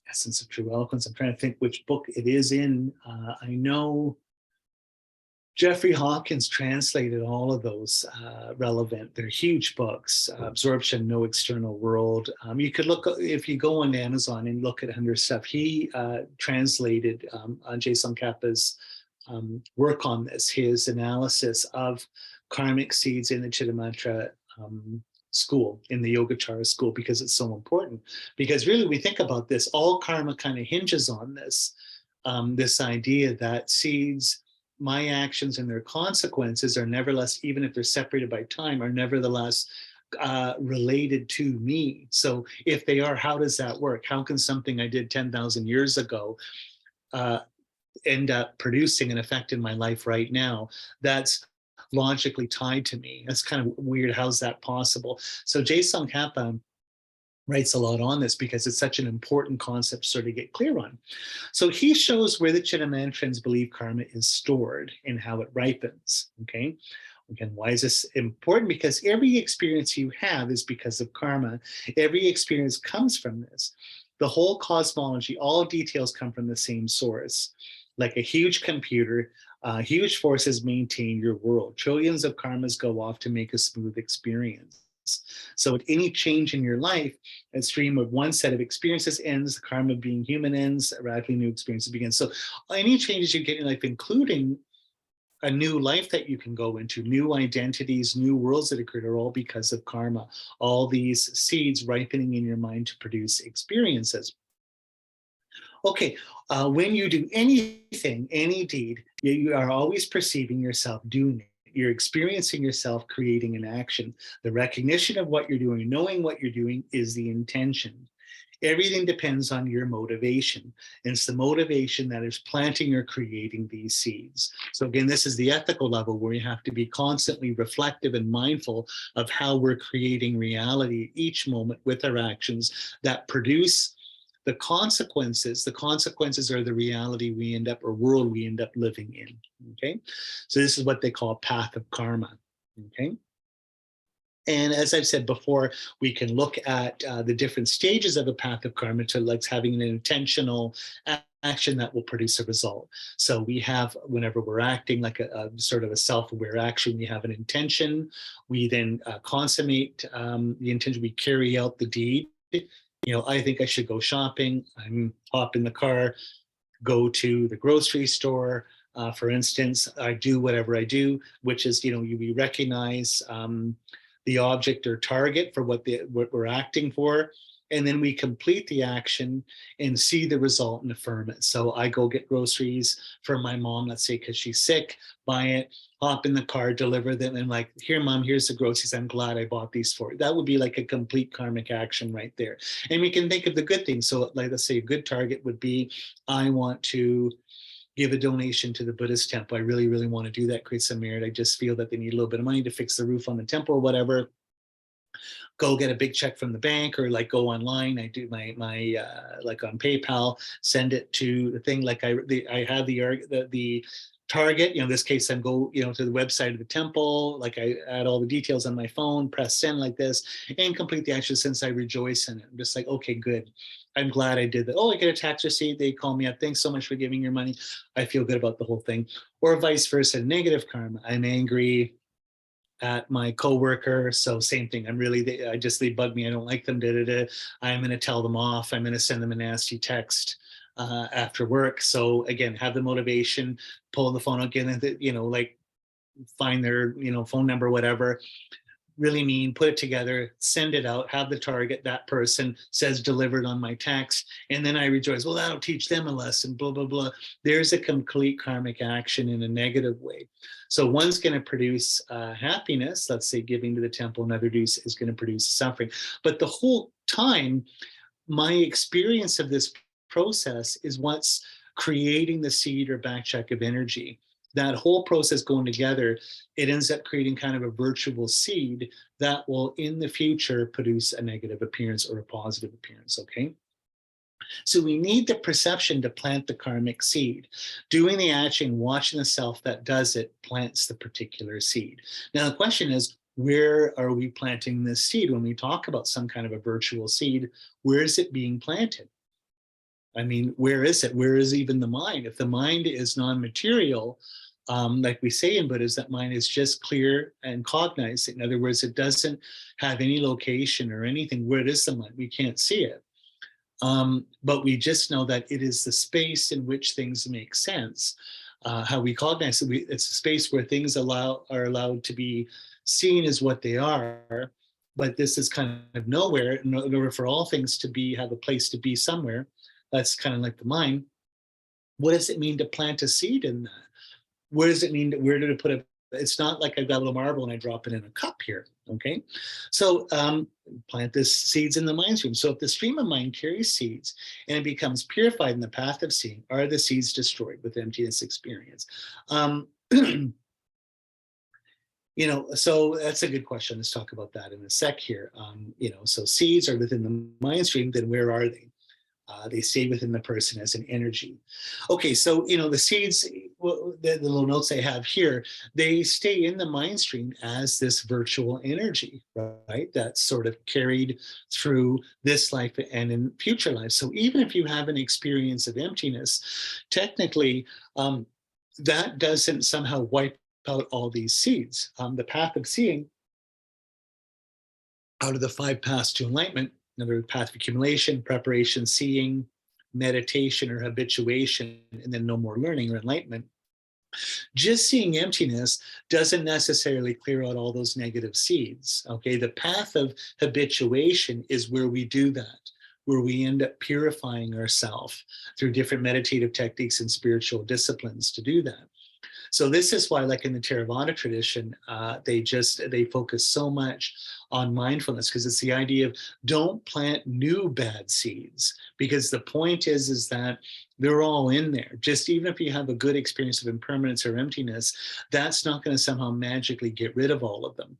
S1: Essence of True Eloquence. I'm trying to think which book it is in. I know Jeffrey Hawkins translated all of those relevant. They're huge books. Absorption, No External World. You could look, if you go on Amazon and look at under stuff, he translated Tsongkhapa's work on this, his analysis of karmic seeds in the Chittamantra school, in the Yogacara school, because it's so important. Because really, we think about this, all karma kind of hinges on this, this idea that seeds, my actions and their consequences are nevertheless, even if they're separated by time, are nevertheless related to me. So if they are, how does that work? How can something I did 10,000 years ago end up producing an effect in my life right now that's logically tied to me? That's kind of weird. How's that possible? So Tsongkhapa writes a lot on this because it's such an important concept to sort of get clear on. So he shows where the Chittamantrans believe karma is stored and how it ripens, okay? Again, why is this important? Because every experience you have is because of karma. Every experience comes from this. The whole cosmology, all details come from the same source. Like a huge computer, huge forces maintain your world. Trillions of karmas go off to make a smooth experience. So at any change in your life, a stream of one set of experiences ends, the karma of being human ends, a radically new experience begins. So any changes you get in life, including a new life that you can go into, new identities, new worlds that occurred, are all because of karma. All these seeds ripening in your mind to produce experiences. Okay, when you do anything, any deed, you are always perceiving yourself doing it. You're experiencing yourself creating an action. The recognition of what you're doing, knowing what you're doing, is the intention. Everything depends on your motivation. And it's the motivation that is planting or creating these seeds. So again, this is the ethical level where you have to be constantly reflective and mindful of how we're creating reality each moment with our actions that produce the consequences. The consequences are the reality we end up, or world we end up living in, okay? So this is what they call path of karma, okay? And as I've said before, we can look at the different stages of a path of karma to like having an intentional action that will produce a result. So we have, whenever we're acting like a sort of a self-aware action, we have an intention. We then consummate the intention. We carry out the deed. I think I should go shopping. I'm hop in the car, go to the grocery store. For instance, I do whatever I do, which is, we recognize the object or target for what we're acting for, and then we complete the action and see the result and affirm it. So I go get groceries for my mom, let's say, because she's sick, buy it, hop in the car, deliver them, and like, here, mom, here's the groceries. I'm glad I bought these for you. That would be like a complete karmic action right there. And we can think of the good things. So like, let's say a good target would be, I want to give a donation to the Buddhist temple. I really, really want to do that, create some merit. I just feel that they need a little bit of money to fix the roof on the temple or whatever. Go get a big check from the bank, or like go online. I do my like on PayPal, send it to the thing. Like I have the target. In this case, I'm go to the website of the temple. Like I add all the details on my phone, press send like this, and complete the action. Since I rejoice in it, I'm just like, okay, good. I'm glad I did that. Oh, I get a tax receipt. They call me up. Thanks so much for giving your money. I feel good about the whole thing. Or vice versa, negative karma. I'm angry at my coworker. So same thing. They bug me. I don't like them. I'm going to tell them off. I'm going to send them a nasty text after work. So again, have the motivation, pull the phone again, and like find their phone number, whatever. Really mean, put it together, send it out, have the target, that person says delivered on my text, and then I rejoice. Well, that'll teach them a lesson, blah, blah, blah. There's a complete karmic action in a negative way. So one's going to produce happiness, let's say giving to the temple, another is going to produce suffering. But the whole time, my experience of this process is what's creating the seed or backcheck of energy. That whole process going together, it ends up creating kind of a virtual seed that will in the future produce a negative appearance or a positive appearance, okay? So we need the perception to plant the karmic seed. Doing the action, watching the self that does it, plants the particular seed. Now the question is, where are we planting this seed? When we talk about some kind of a virtual seed, where is it being planted? I mean, where is it? Where is even the mind? If the mind is non-material, like we say in Buddhism, that mind is just clear and cognized. In other words, it doesn't have any location or anything. Where is the mind? We can't see it. But we just know that it is the space in which things make sense. How we cognize it, it's a space where things are allowed to be seen as what they are. But this is kind of nowhere. In order for all things to have a place to be somewhere, that's kind of like the mind. What does it mean to plant a seed in that? What does it mean? Where did it put it? It's not like I've got a little marble and I drop it in a cup here, okay? So plant this seeds in the mind stream. So if the stream of mind carries seeds and it becomes purified in the path of seeing, are the seeds destroyed with emptiness experience? So that's a good question. Let's talk about that in a sec here. So seeds are within the mind stream, then where are they? They stay within the person as an energy. Okay, so the seeds, the little notes I have here, they stay in the mind stream as this virtual energy, right? That's sort of carried through this life and in future lives. So even if you have an experience of emptiness, technically, that doesn't somehow wipe out all these seeds. The path of seeing, out of the 5 paths to enlightenment, another path of accumulation, preparation, seeing, meditation or habituation, and then no more learning or enlightenment. Just seeing emptiness doesn't necessarily clear out all those negative seeds, okay? The path of habituation is where we do that, where we end up purifying ourselves through different meditative techniques and spiritual disciplines to do that. So this is why, like in the Theravada tradition, they focus so much on mindfulness, because it's the idea of don't plant new bad seeds, because the point is that they're all in there. Just even if you have a good experience of impermanence or emptiness, that's not going to somehow magically get rid of all of them.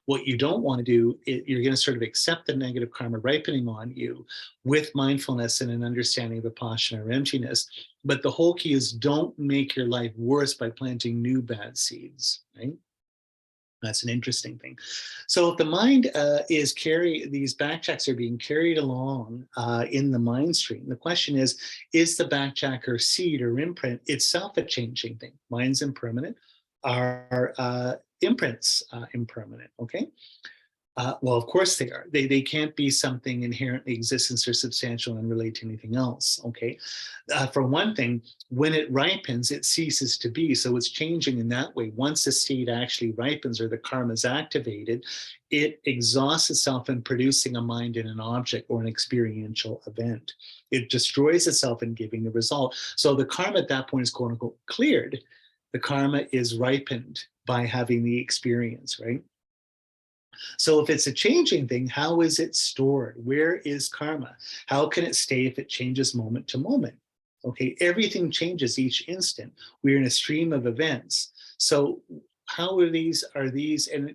S1: What you don't want to do, you're going to sort of accept the negative karma ripening on you with mindfulness and an understanding of Vipassana or emptiness. But the whole key is don't make your life worse by planting new bad seeds, right? That's an interesting thing. So if the mind these backtracks are being carried along in the mind stream, the question is the backtrack or seed or imprint itself a changing thing? Mind's impermanent. Are imprints impermanent? Okay. Well, of course they are. They can't be something inherently existence or substantial and relate to anything else. Okay. For one thing, when it ripens, it ceases to be. So it's changing in that way. Once the seed actually ripens or the karma is activated, it exhausts itself in producing a mind in an object or an experiential event. It destroys itself in giving the result. So the karma at that point is quote unquote cleared. The karma is ripened by having the experience, right? So if it's a changing thing, how is it stored? Where is karma? How can it stay if it changes moment to moment? Okay, everything changes each instant. We're in a stream of events. So how are these, and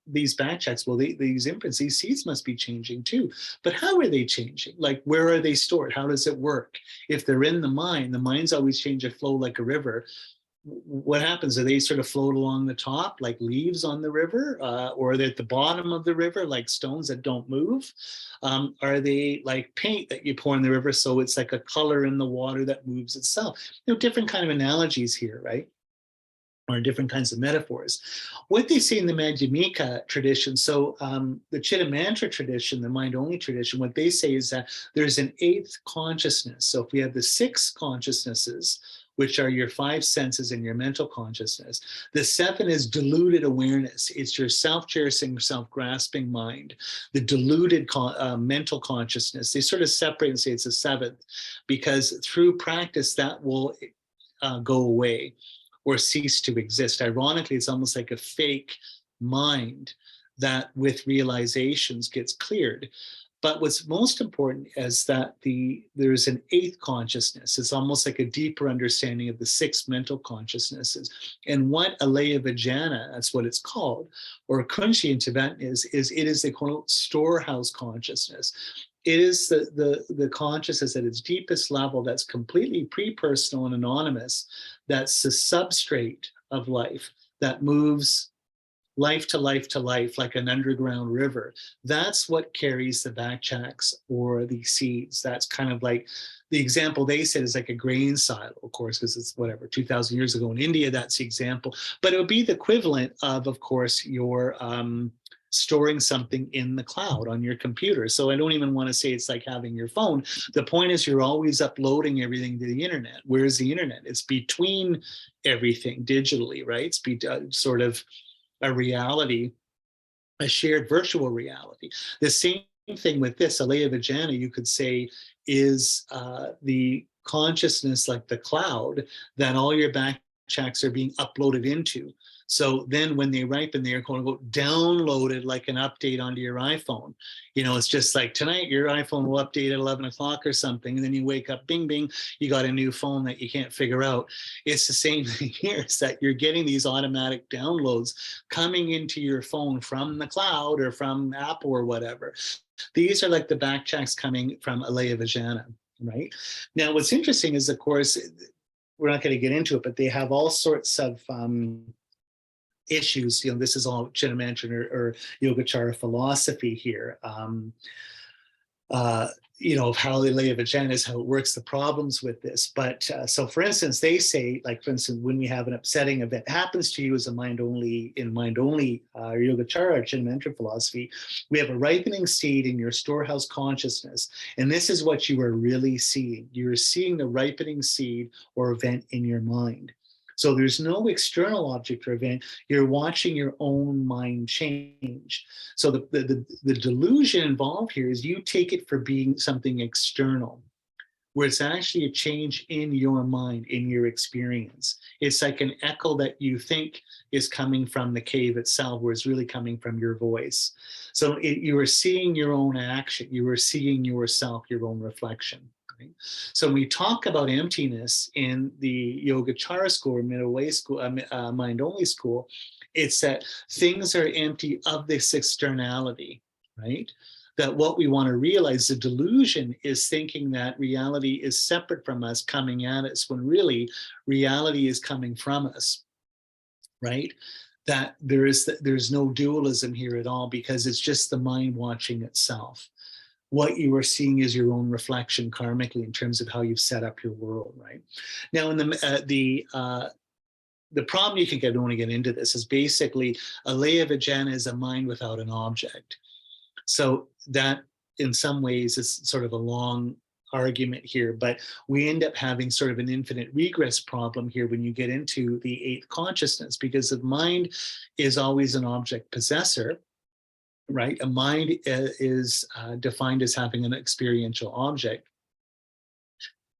S1: these backchecks, well, these imprints, these seeds must be changing too. But how are they changing? Like, where are they stored? How does it work? If they're in the mind's always change and flow like a river. What happens? Do they sort of float along the top like leaves on the river, or are they at the bottom of the river like stones that don't move? Are they like paint that you pour in the river so it's like a color in the water that moves itself? Different kind of analogies here, right? Or different kinds of metaphors. What they say in the Madhyamika tradition, so the Chitta Mantra tradition, the mind-only tradition, what they say is that there's an eighth consciousness. So if we have the six consciousnesses, which are your five senses and your mental consciousness, the seven is diluted awareness. It's your self-cherishing, self-grasping mind. The diluted mental consciousness, they sort of separate and say it's a seventh, because through practice that will go away or cease to exist. Ironically, it's almost like a fake mind that with realizations gets cleared. But what's most important is that there's an eighth consciousness. It's almost like a deeper understanding of the six mental consciousnesses. And what alaya vijnana, that's what it's called, or kunshi in Tibetan is it is the quote storehouse consciousness. It is the consciousness at its deepest level that's completely pre-personal and anonymous, that's the substrate of life that moves life to life to life like an underground river. That's what carries the backchacks or the seeds. That's kind of like the example they said is like a grain silo, of course, because it's whatever, 2,000 years ago in India, that's the example. But it would be the equivalent of course, your storing something in the cloud on your computer. So I don't even want to say it's like having your phone. The point is you're always uploading everything to the internet. Where's the internet? It's between everything digitally, right? It's sort of a reality, a shared virtual reality. The same thing with this, alaya vijnana, you could say, is the consciousness like the cloud that all your backchecks are being uploaded into. So then when they ripen, they are quote unquote downloaded like an update onto your iPhone. It's just like tonight, your iPhone will update at 11 o'clock or something. And then you wake up, bing, bing, you got a new phone that you can't figure out. It's the same thing here. It's that you're getting these automatic downloads coming into your phone from the cloud or from Apple or whatever. These are like the backchecks coming from alaya vijnana, right? Now, what's interesting is, of course, we're not going to get into it, but they have all sorts of issues. This is all Chitta Mantra or Yogacara philosophy here. Of how the alaya vijnana is, how it works, the problems with this. But so, for instance, they say, like, for instance, when we have an upsetting event happens to you as a mind-only Yogacara or Chitta Mantra philosophy, we have a ripening seed in your storehouse consciousness. And this is what you are really seeing. You're seeing the ripening seed or event in your mind. So there's no external object or event. You're watching your own mind change. So the delusion involved here is you take it for being something external, where it's actually a change in your mind, in your experience. It's like an echo that you think is coming from the cave itself, where it's really coming from your voice. So you are seeing your own action. You are seeing yourself, your own reflection. So when we talk about emptiness in the Yogacara school or middle way school, mind-only school, it's that things are empty of this externality, right? That what we want to realize, the delusion is thinking that reality is separate from us, coming at us, when really reality is coming from us, right? that there's no dualism here at all, because it's just the mind watching itself. What you are seeing is your own reflection karmically in terms of how you've set up your world, right? Now, in the problem you can get, I don't want to get into this, is basically a laya vijnana is a mind without an object. So that in some ways is sort of a long argument here, but we end up having sort of an infinite regress problem here when you get into the eighth consciousness, because the mind is always an object possessor, right? A mind is defined as having an experiential object.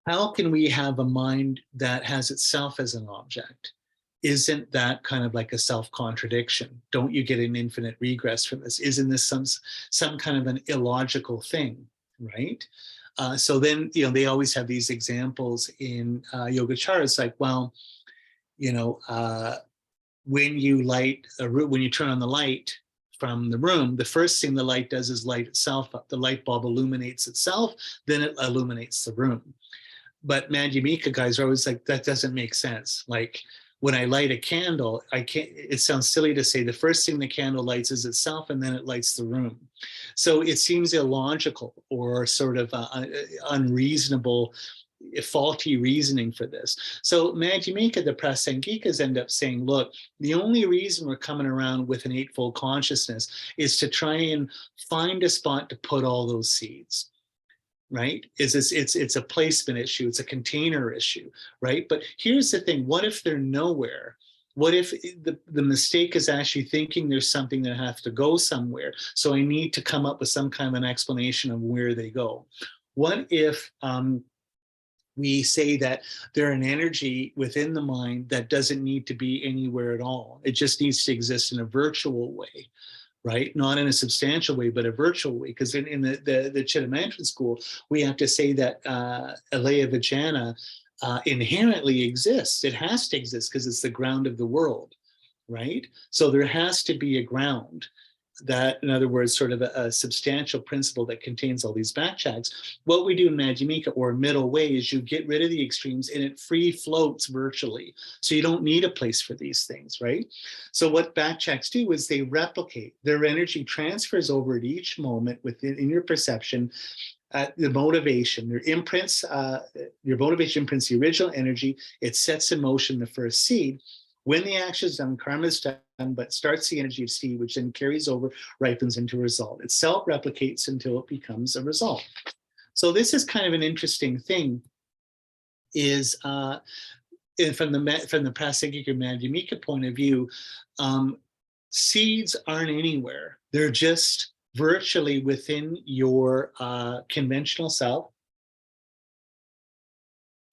S1: How can we have a mind that has itself as an object? Isn't that kind of like a self-contradiction? Don't you get an infinite regress from this? Isn't this some kind of an illogical thing, right? So then, they always have these examples in Yogacara. It's like, well, when you light a room, when you turn on the light from the room, the first thing the light does is light itself up. The light bulb illuminates itself, then it illuminates the room. But Madhyamika guys are always like, that doesn't make sense. Like, when I light a candle, it sounds silly to say the first thing the candle lights is itself, and then it lights the room. So it seems illogical or sort of unreasonable, faulty reasoning for this. So Madhyamika, the Prasangikas end up saying, look, the only reason we're coming around with an eightfold consciousness is to try and find a spot to put all those seeds. Right? It's a placement issue, it's a container issue, right? But here's the thing: what if they're nowhere? What if the mistake is actually thinking there's something that has to go somewhere? So I need to come up with some kind of an explanation of where they go. What if we say that they're an energy within the mind that doesn't need to be anywhere at all? It just needs to exist in a virtual way. Right? Not in a substantial way, but a virtual way. Because in the Chittamantra school, we have to say that Alaya Vijnana inherently exists. It has to exist because it's the ground of the world, right? So there has to be a ground that, in other words, sort of a substantial principle that contains all these backchecks. What we do in Madhyamika, or middle way, is you get rid of the extremes and it free floats virtually. So you don't need a place for these things, right? So what backchecks do is they replicate. Their energy transfers over at each moment within your perception. The motivation, your motivation imprints the original energy. It sets in motion the first seed. When the action is done, karma is done, but starts the energy of seed, which then carries over, ripens into a result. It self-replicates until it becomes a result. So this is kind of an interesting thing, is from the Prasangika or Madhyamika point of view, seeds aren't anywhere. They're just virtually within your conventional self,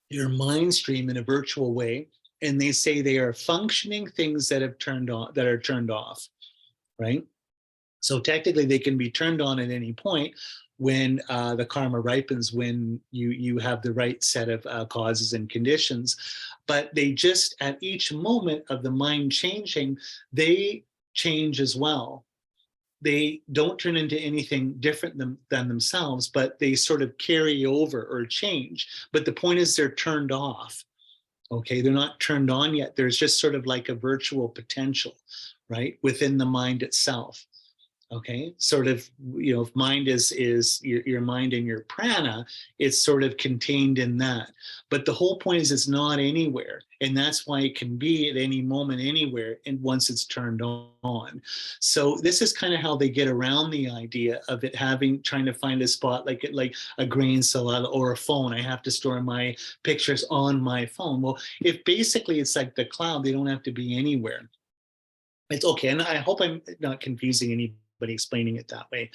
S1: your mind stream in a virtual way. And they say they are functioning things that have turned on, that are turned off, right? So technically they can be turned on at any point when the karma ripens, when you have the right set of causes and conditions. But they just, at each moment of the mind changing, they change as well. They don't turn into anything different than themselves, but they sort of carry over or change. But the point is they're turned off. Okay, they're not turned on yet. There's just sort of like a virtual potential, right, within the mind itself. Okay, sort of, if mind is your mind and your prana, it's sort of contained in that. But the whole point is it's not anywhere. And that's why it can be at any moment, anywhere, and once it's turned on. So this is kind of how they get around the idea of it trying to find a spot like a grain cell or a phone. I have to store my pictures on my phone. Well, if basically it's like the cloud, they don't have to be anywhere. It's okay. And I hope I'm not confusing anybody explaining it that way.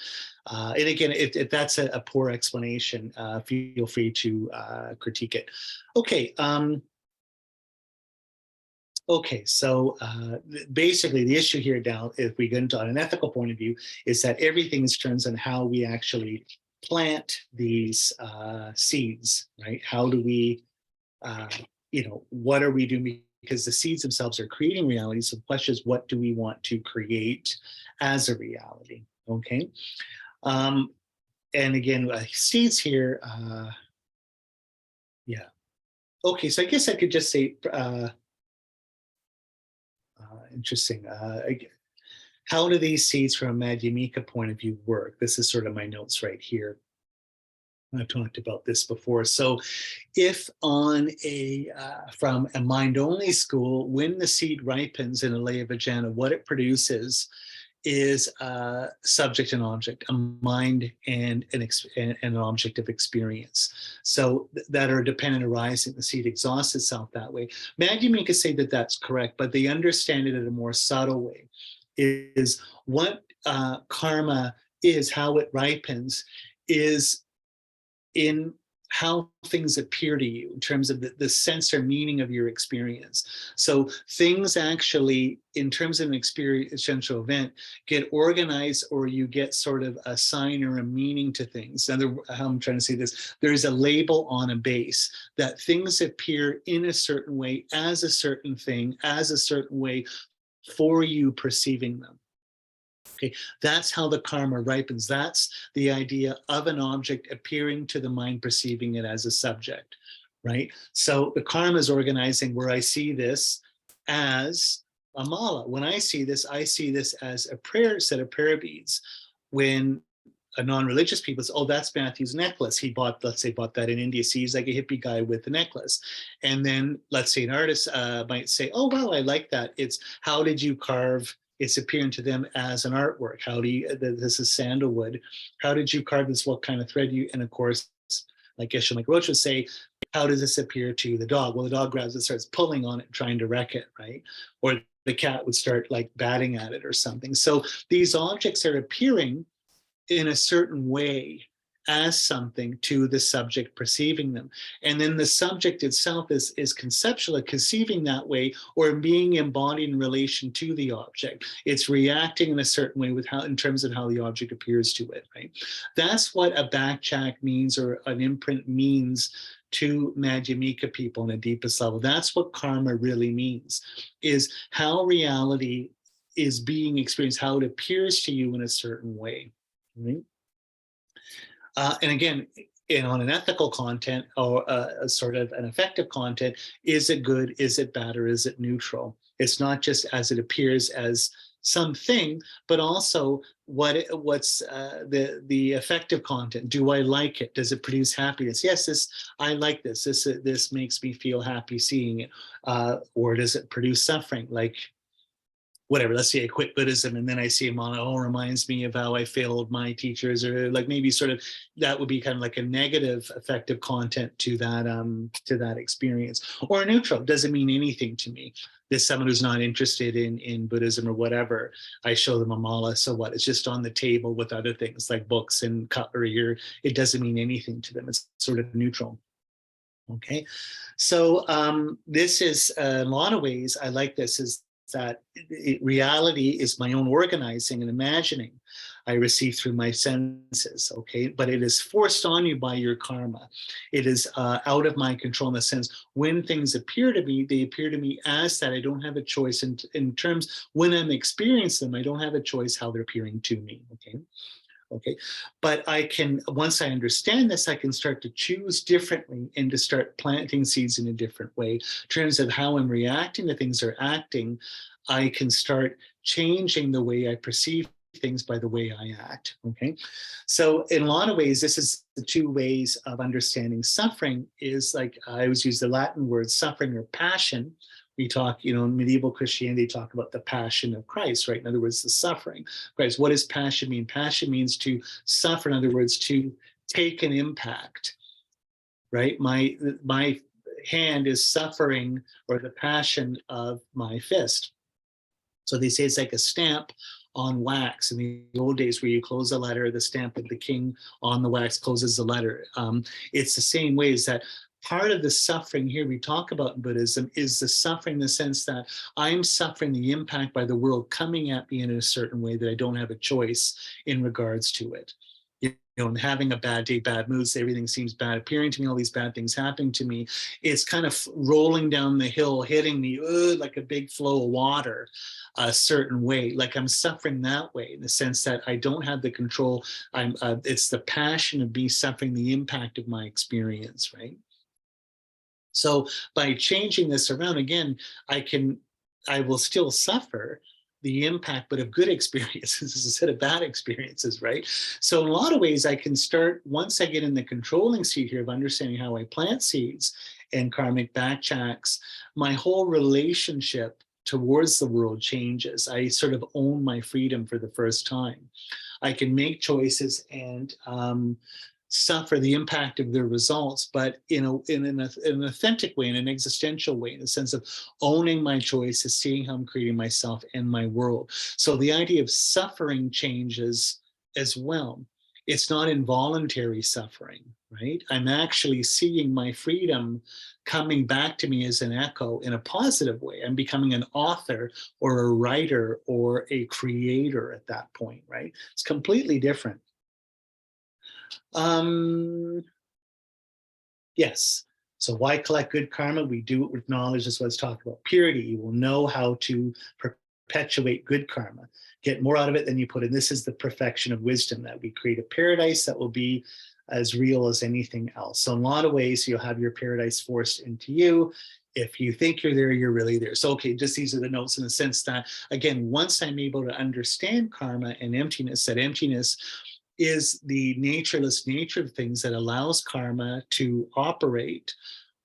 S1: And again, if that's a poor explanation, feel free to critique it. Okay. Okay, so basically the issue here now, if we go into on an ethical point of view, is that everything turns on how we actually plant these seeds, right? How do we, what are we doing? Because the seeds themselves are creating reality. So the question is, what do we want to create as a reality? Okay. And again, seeds here, yeah. Okay, so I guess I could just say, Interesting. How do these seeds from a Madhyamika point of view work? This is sort of my notes right here. I've talked about this before. So if on from a mind-only school, when the seed ripens in a laya vijnana, what it produces is a subject and object, a mind and an object of experience. So that are dependent arising, the seed exhausts itself that way. Madhyamikas say that that's correct, but they understand it in a more subtle way. Is what karma is, how it ripens, is in how things appear to you in terms of the sense or meaning of your experience. So things actually, in terms of an experiential event, get organized, or you get sort of a sign or a meaning to things. How I'm trying to say this, there's a label on a base that things appear in a certain way, as a certain thing, as a certain way for you perceiving them. Okay, that's how the karma ripens. That's the idea of an object appearing to the mind perceiving it as a subject, right? So the karma is organizing where I see this as a mala. When I see this as a prayer set of prayer beads. When a non-religious people say, oh, that's Matthew's necklace. He bought, let's say, bought that in India. So he's like a hippie guy with a necklace. And then let's say an artist might say, oh, wow, I like that. It's how did you carve? It's appearing to them as an artwork. How do you, this is sandalwood. How did you carve this? What kind of thread you, and of course, like Geshe Mike Roach would say, how does this appear to the dog? Well, the dog grabs it, starts pulling on it, trying to wreck it, right? Or the cat would start like batting at it or something. So these objects are appearing in a certain way as something to the subject perceiving them. And then the subject itself is conceptually conceiving that way, or being embodied in relation to the object. It's reacting in a certain way with how, in terms of how the object appears to it, right? That's what a backtrack means, or an imprint means to Madhyamika people on a deepest level. That's what karma really means, is how reality is being experienced, how it appears to you in a certain way. Right? And again, on an ethical content, or a sort of an effective content, is it good, is it bad, or is it neutral? It's not just as it appears as something, but also what's the effective content. Do I like it? Does it produce happiness? Yes, I like this. This makes me feel happy seeing it. Or does it produce suffering? Like, whatever, let's say I quit Buddhism and then I see a mana, oh, reminds me of how I failed my teachers, or like maybe sort of that would be kind of like a negative affective content to that experience. Or neutral, doesn't mean anything to me. There's someone who's not interested in Buddhism or whatever. I show them a mala, so what? It's just on the table with other things like books and cutlery, or it doesn't mean anything to them. It's sort of neutral. Okay, so this is in a lot of ways, I like this, is that reality is my own organizing and imagining I receive through my senses, okay? But it is forced on you by your karma. It is out of my control in the sense, when things appear to me, they appear to me as that. I don't have a choice in terms, when I'm experiencing them, I don't have a choice how they're appearing to me, okay? Okay, but I can, once I understand this, I can start to choose differently and to start planting seeds in a different way. In terms of how I'm reacting to things or acting, I can start changing the way I perceive things by the way I act. Okay, so in a lot of ways, this is the two ways of understanding suffering. Is like, I always use the Latin word suffering or passion. We talk, in medieval Christianity, talk about the passion of Christ, right? In other words, the suffering. Christ. What does passion mean? Passion means to suffer. In other words, to take an impact, right? My hand is suffering, or the passion of my fist. So they say it's like a stamp on wax. In the old days, where you close a letter, the stamp of the king on the wax closes the letter. It's the same way, is that part of the suffering here we talk about in Buddhism is the suffering in the sense that I'm suffering the impact by the world coming at me in a certain way that I don't have a choice in regards to it. And having a bad day, bad moods, everything seems bad appearing to me, all these bad things happening to me. It's kind of rolling down the hill, hitting me like a big flow of water, a certain way, like I'm suffering that way, in the sense that I don't have the control. It's the passion of me suffering the impact of my experience, right? So by changing this around, again, I can I will still suffer the impact, but of good experiences instead of bad experiences, right? So in a lot of ways, I can start, once I get in the controlling seat here of understanding how I plant seeds and karmic backtracks, my whole relationship towards the world changes. I sort of own my freedom for the first time. I can make choices and suffer the impact of their results, but in an authentic way, in an existential way, in the sense of owning my choices, seeing how I'm creating myself and my world. So the idea of suffering changes as well. It's not involuntary suffering, right? I'm actually seeing my freedom coming back to me as an echo in a positive way. I'm becoming an author or a writer or a creator at that point, right? It's completely different. Yes. So why collect good karma? We do it with knowledge. That's what it's talking about. Purity. You will know how to perpetuate good karma. Get more out of it than you put in. This is the perfection of wisdom, that we create a paradise that will be as real as anything else. So in a lot of ways, you'll have your paradise forced into you. If you think you're there, you're really there. So, okay, just these are the notes in the sense that, again, once I'm able to understand karma and emptiness, that emptiness is the natureless nature of things that allows karma to operate,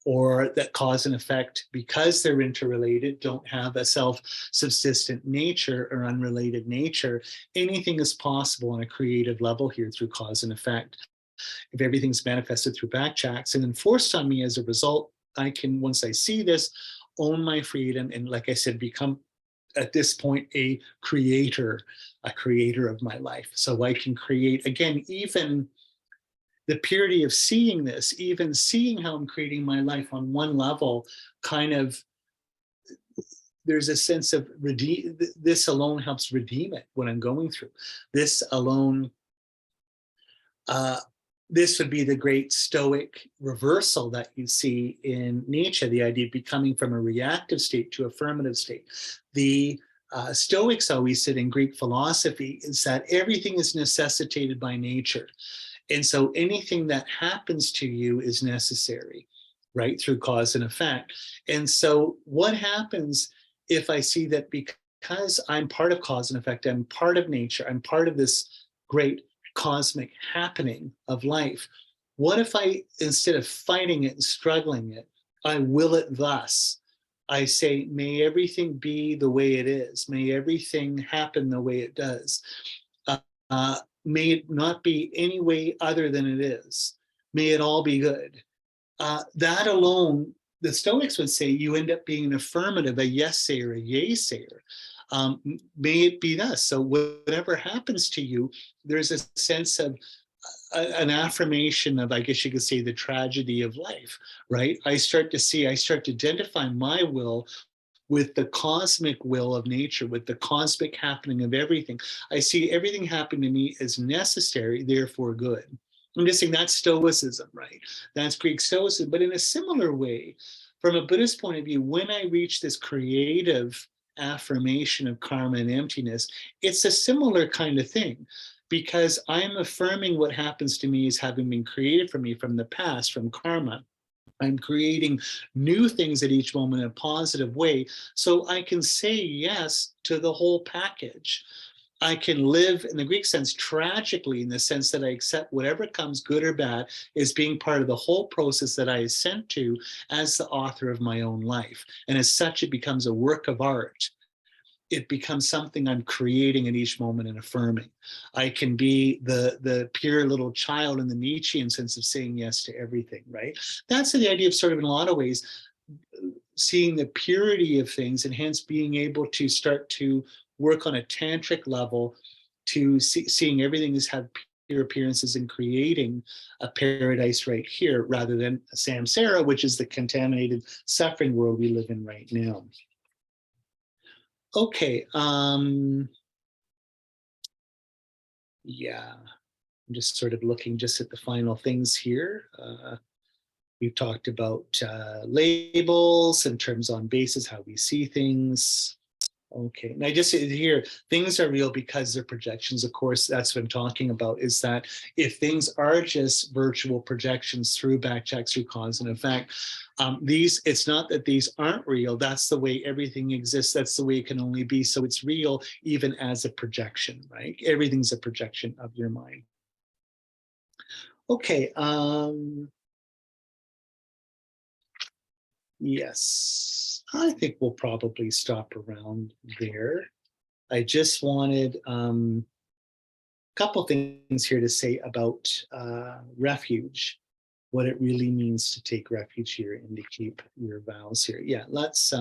S1: or that cause and effect, because they're interrelated, don't have a self-subsistent nature or unrelated nature. Anything is possible on a creative level here through cause and effect. If everything's manifested through backtracks and enforced on me as a result, I can, once I see this, own my freedom and, like I said, become at this point a creator of my life. So I can create, again, even the purity of seeing this, even seeing how I'm creating my life on one level, kind of, there's a sense of this alone helps redeem it when I'm going through. This alone, this would be the great Stoic reversal that you see in Nietzsche, the idea of becoming from a reactive state to affirmative state. The Stoics always said in Greek philosophy is that everything is necessitated by nature. And so anything that happens to you is necessary, right, through cause and effect. And so what happens if I see that because I'm part of cause and effect, I'm part of nature, I'm part of this great cosmic happening of life, what if I, instead of fighting it and struggling it, I will it thus? I say, may everything be the way it is. May everything happen the way it does. May it not be any way other than it is. May it all be good. That alone, the Stoics would say, you end up being an affirmative, a yes sayer, a yay sayer. May it be thus. So whatever happens to you, there's a sense of an affirmation of, I guess you could say, the tragedy of life, right? I start to identify my will with the cosmic will of nature, with the cosmic happening of everything. I see everything happening to me as necessary, therefore good. I'm just saying that's Stoicism, right? That's Greek Stoicism. But in a similar way, from a Buddhist point of view, when I reach this creative affirmation of karma and emptiness, it's a similar kind of thing, because I'm affirming what happens to me as having been created for me from the past, from karma. I'm creating new things at each moment in a positive way, so I can say yes to the whole package. I can live, in the Greek sense, tragically, in the sense that I accept whatever comes, good or bad, as being part of the whole process that I assent to as the author of my own life. And as such, it becomes a work of art. It becomes something I'm creating at each moment and affirming. I can be the pure little child in the Nietzschean sense of saying yes to everything, right? That's the idea of, sort of, in a lot of ways, seeing the purity of things, and hence being able to start to work on a tantric level to seeing everything as have pure appearances and creating a paradise right here, rather than a samsara, which is the contaminated suffering world we live in right now. Okay, yeah, I'm just sort of looking just at the final things here. We've talked about labels in terms on basis, how we see things. Okay, and I just here, things are real because they're projections. Of course, that's what I'm talking about, is that if things are just virtual projections through backtracks, through cause and effect, it's not that these aren't real. That's the way everything exists. That's the way it can only be. So it's real even as a projection, right? Everything's a projection of your mind. Okay, yes, I think we'll probably stop around there. I just wanted a couple things here to say about refuge, what it really means to take refuge here and to keep your vows here. Yeah, let's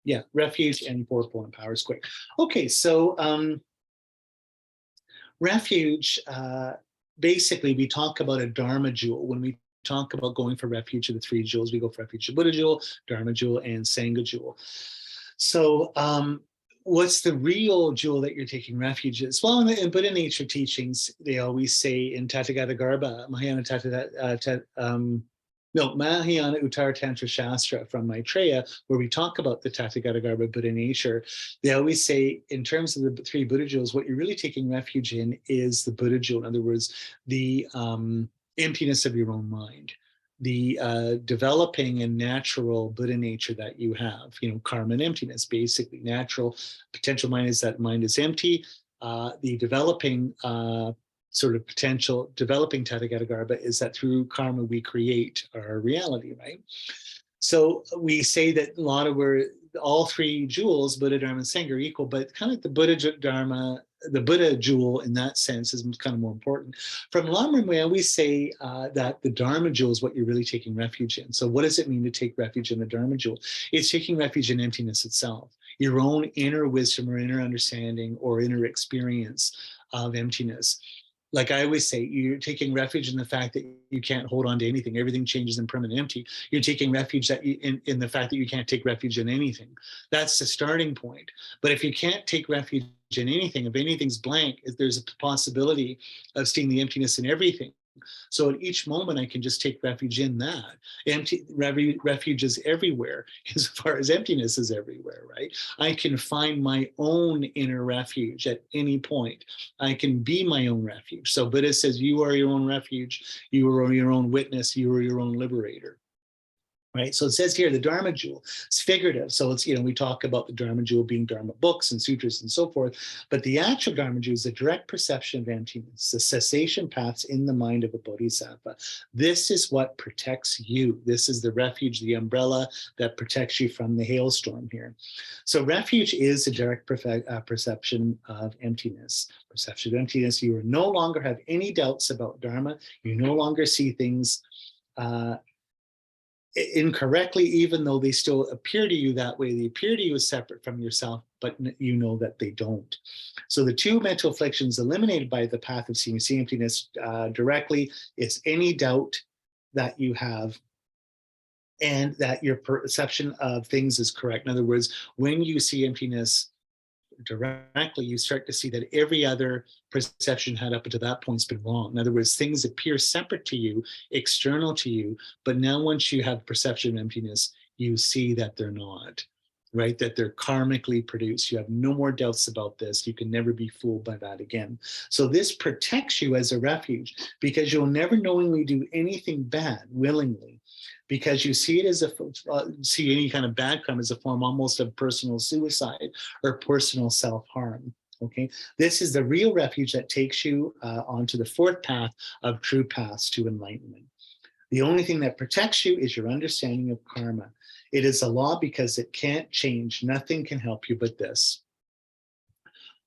S1: yeah, refuge and fourfold and powers quick. Okay, so refuge, basically we talk about a Dharma jewel. When we talk about going for refuge of the three jewels, we go for refuge of Buddha jewel, Dharma jewel, and Sangha jewel. So what's the real jewel that you're taking refuge in? Well, in Buddha nature teachings, they always say in Tathagata Garbha, Mahayana Uttara Tantra Shastra from Maitreya, where we talk about the Tathagata Garbha Buddha nature, they always say, in terms of the three Buddha jewels, what you're really taking refuge in is the Buddha jewel. In other words, the emptiness of your own mind, the developing and natural Buddha nature that you have, karma and emptiness, basically. Natural potential mind is that mind is empty. The developing sort of potential, developing Tathagata Garbha is that through karma we create our reality, right? So we say that a lot of all three jewels, Buddha, Dharma, and Sangha, are equal, but kind of the Buddha Dharma, the Buddha jewel in that sense is kind of more important. From LamRim, we always say that the Dharma jewel is what you're really taking refuge in. So what does it mean to take refuge in the Dharma jewel? It's taking refuge in emptiness itself, your own inner wisdom or inner understanding or inner experience of emptiness. Like I always say, you're taking refuge in the fact that you can't hold on to anything. Everything changes in permanent empty. You're taking refuge that in the fact that you can't take refuge in anything. That's the starting point. But if you can't take refuge in anything, if anything's blank, if there's a possibility of seeing the emptiness in everything. So at each moment, I can just take refuge in that. Refuge is everywhere, as far as emptiness is everywhere, right? I can find my own inner refuge at any point. I can be my own refuge. So Buddha says, you are your own refuge. You are your own witness. You are your own liberator. Right. So it says here, the Dharma jewel, it's figurative. So it's, we talk about the Dharma jewel being Dharma books and sutras and so forth. But the actual Dharma jewel is the direct perception of emptiness, the cessation paths in the mind of a bodhisattva. This is what protects you. This is the refuge, the umbrella that protects you from the hailstorm here. So refuge is a direct perception of emptiness. Perception of emptiness. You no longer have any doubts about Dharma. You no longer see things incorrectly, even though they still appear to you that way. They appear to you as separate from yourself, but you know that they don't. So the two mental afflictions eliminated by the path of seeing emptiness directly is any doubt that you have and that your perception of things is correct. In other words, when you see emptiness directly, you start to see that every other perception had up until that point has been wrong. In other words, things appear separate to you, external to you, but now once you have perception of emptiness, you see that they're not, right? That they're karmically produced. You have no more doubts about this. You can never be fooled by that again. So this protects you as a refuge because you'll never knowingly do anything bad willingly, because you see it as see any kind of bad karma as a form almost of personal suicide or personal self-harm. Okay, this is the real refuge that takes you onto the fourth path of true paths to enlightenment. The only thing that protects you is your understanding of karma. It is a law because it can't change. Nothing can help you but this.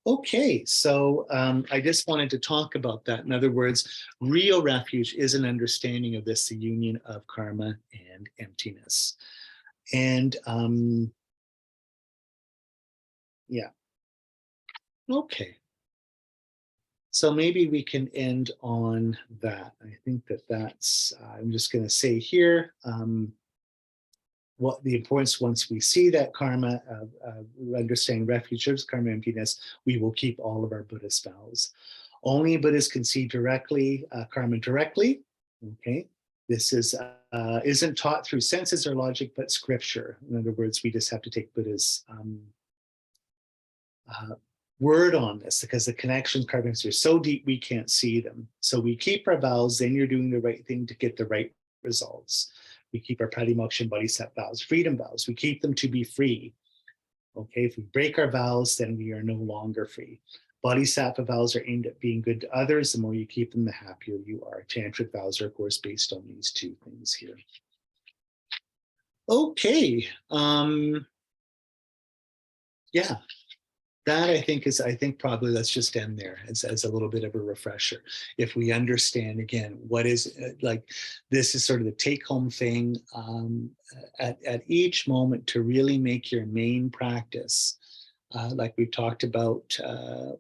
S1: Okay, so I just wanted to talk about that. In other words, real refuge is an understanding of this, the union of karma and emptiness. And yeah, okay. So maybe we can end on that. I think that's, I'm just going to say here, what the importance, once we see that karma, understanding refuge of karma emptiness, we will keep all of our Buddhist vows. Only Buddhists can see directly, karma directly, okay? This isn't taught through senses or logic, but scripture. In other words, we just have to take Buddha's word on this, because the connections carvings are so deep we can't see them. So we keep our vows, then you're doing the right thing to get the right results. We keep our pratimoksha and bodhisattva vows, freedom vows. We keep them to be free. Okay, if we break our vows, then we are no longer free. Bodhisattva vows are aimed at being good to others. The more you keep them, the happier you are. Tantric vows are, of course, based on these two things here. Okay. Yeah. That I think probably let's just end there as a little bit of a refresher. If we understand again, what is like, this is sort of the take home thing at each moment to really make your main practice, like we talked about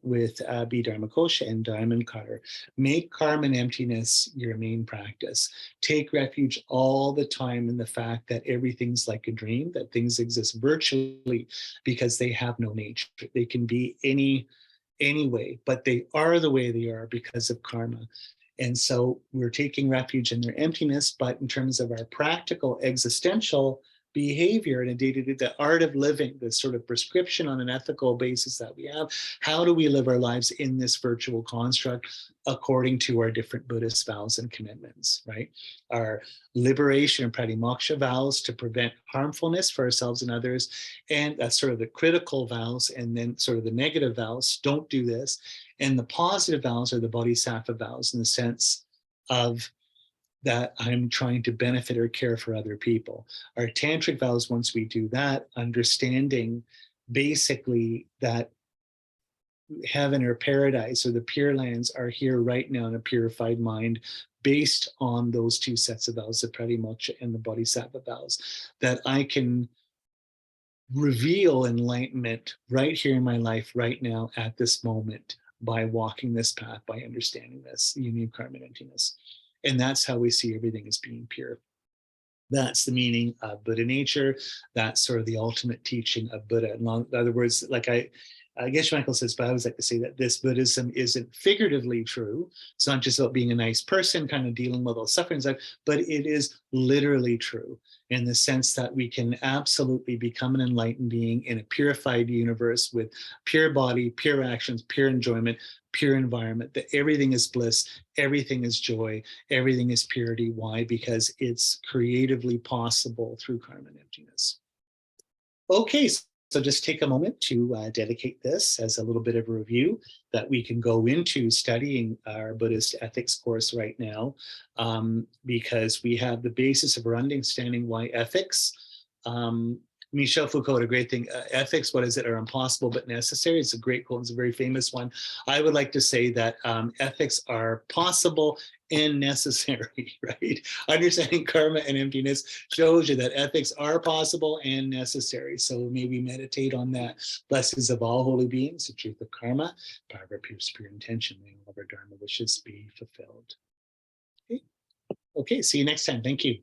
S1: with Abhi Dharmakosha and Diamond Cutter. Make karma and emptiness your main practice. Take refuge all the time in the fact that everything's like a dream, that things exist virtually because they have no nature. They can be any way, but they are the way they are because of karma. And so we're taking refuge in their emptiness, but in terms of our practical existential behavior in a day-to-day, the art of living, the sort of prescription on an ethical basis that we have, how do we live our lives in this virtual construct according to our different Buddhist vows and commitments, right? Our liberation and pratimoksha vows to prevent harmfulness for ourselves and others, and that's sort of the critical vows, and then sort of the negative vows, don't do this. And the positive vows are the bodhisattva vows in the sense of that I'm trying to benefit or care for other people. Our tantric vows, once we do that, understanding basically that heaven or paradise or the Pure Lands are here right now in a purified mind, based on those two sets of vows, the pratimoksha and the bodhisattva vows, that I can reveal enlightenment right here in my life, right now, at this moment, by walking this path, by understanding this union of karma and emptiness. And that's how we see everything as being pure. That's the meaning of Buddha nature. That's sort of the ultimate teaching of Buddha. In other words, like I guess Michael says, but I always like to say that this Buddhism isn't figuratively true. It's not just about being a nice person, kind of dealing with all suffering, but it is literally true in the sense that we can absolutely become an enlightened being in a purified universe with pure body, pure actions, pure enjoyment, pure environment, that everything is bliss, everything is joy, everything is purity. Why? Because it's creatively possible through karma and emptiness. Okay, so just take a moment to dedicate this as a little bit of a review that we can go into studying our Buddhist ethics course right now, because we have the basis of our understanding why ethics. Michel Foucault had a great thing, ethics, what is it, are impossible but necessary. It's a great quote, it's a very famous one. I would like to say that ethics are possible and necessary, right? Understanding karma and emptiness shows you that ethics are possible and necessary. So maybe meditate on that. Blessings of all holy beings, the truth of karma, power of our pure intention, may all of our Dharma wishes be fulfilled. Okay, see you next time. Thank you.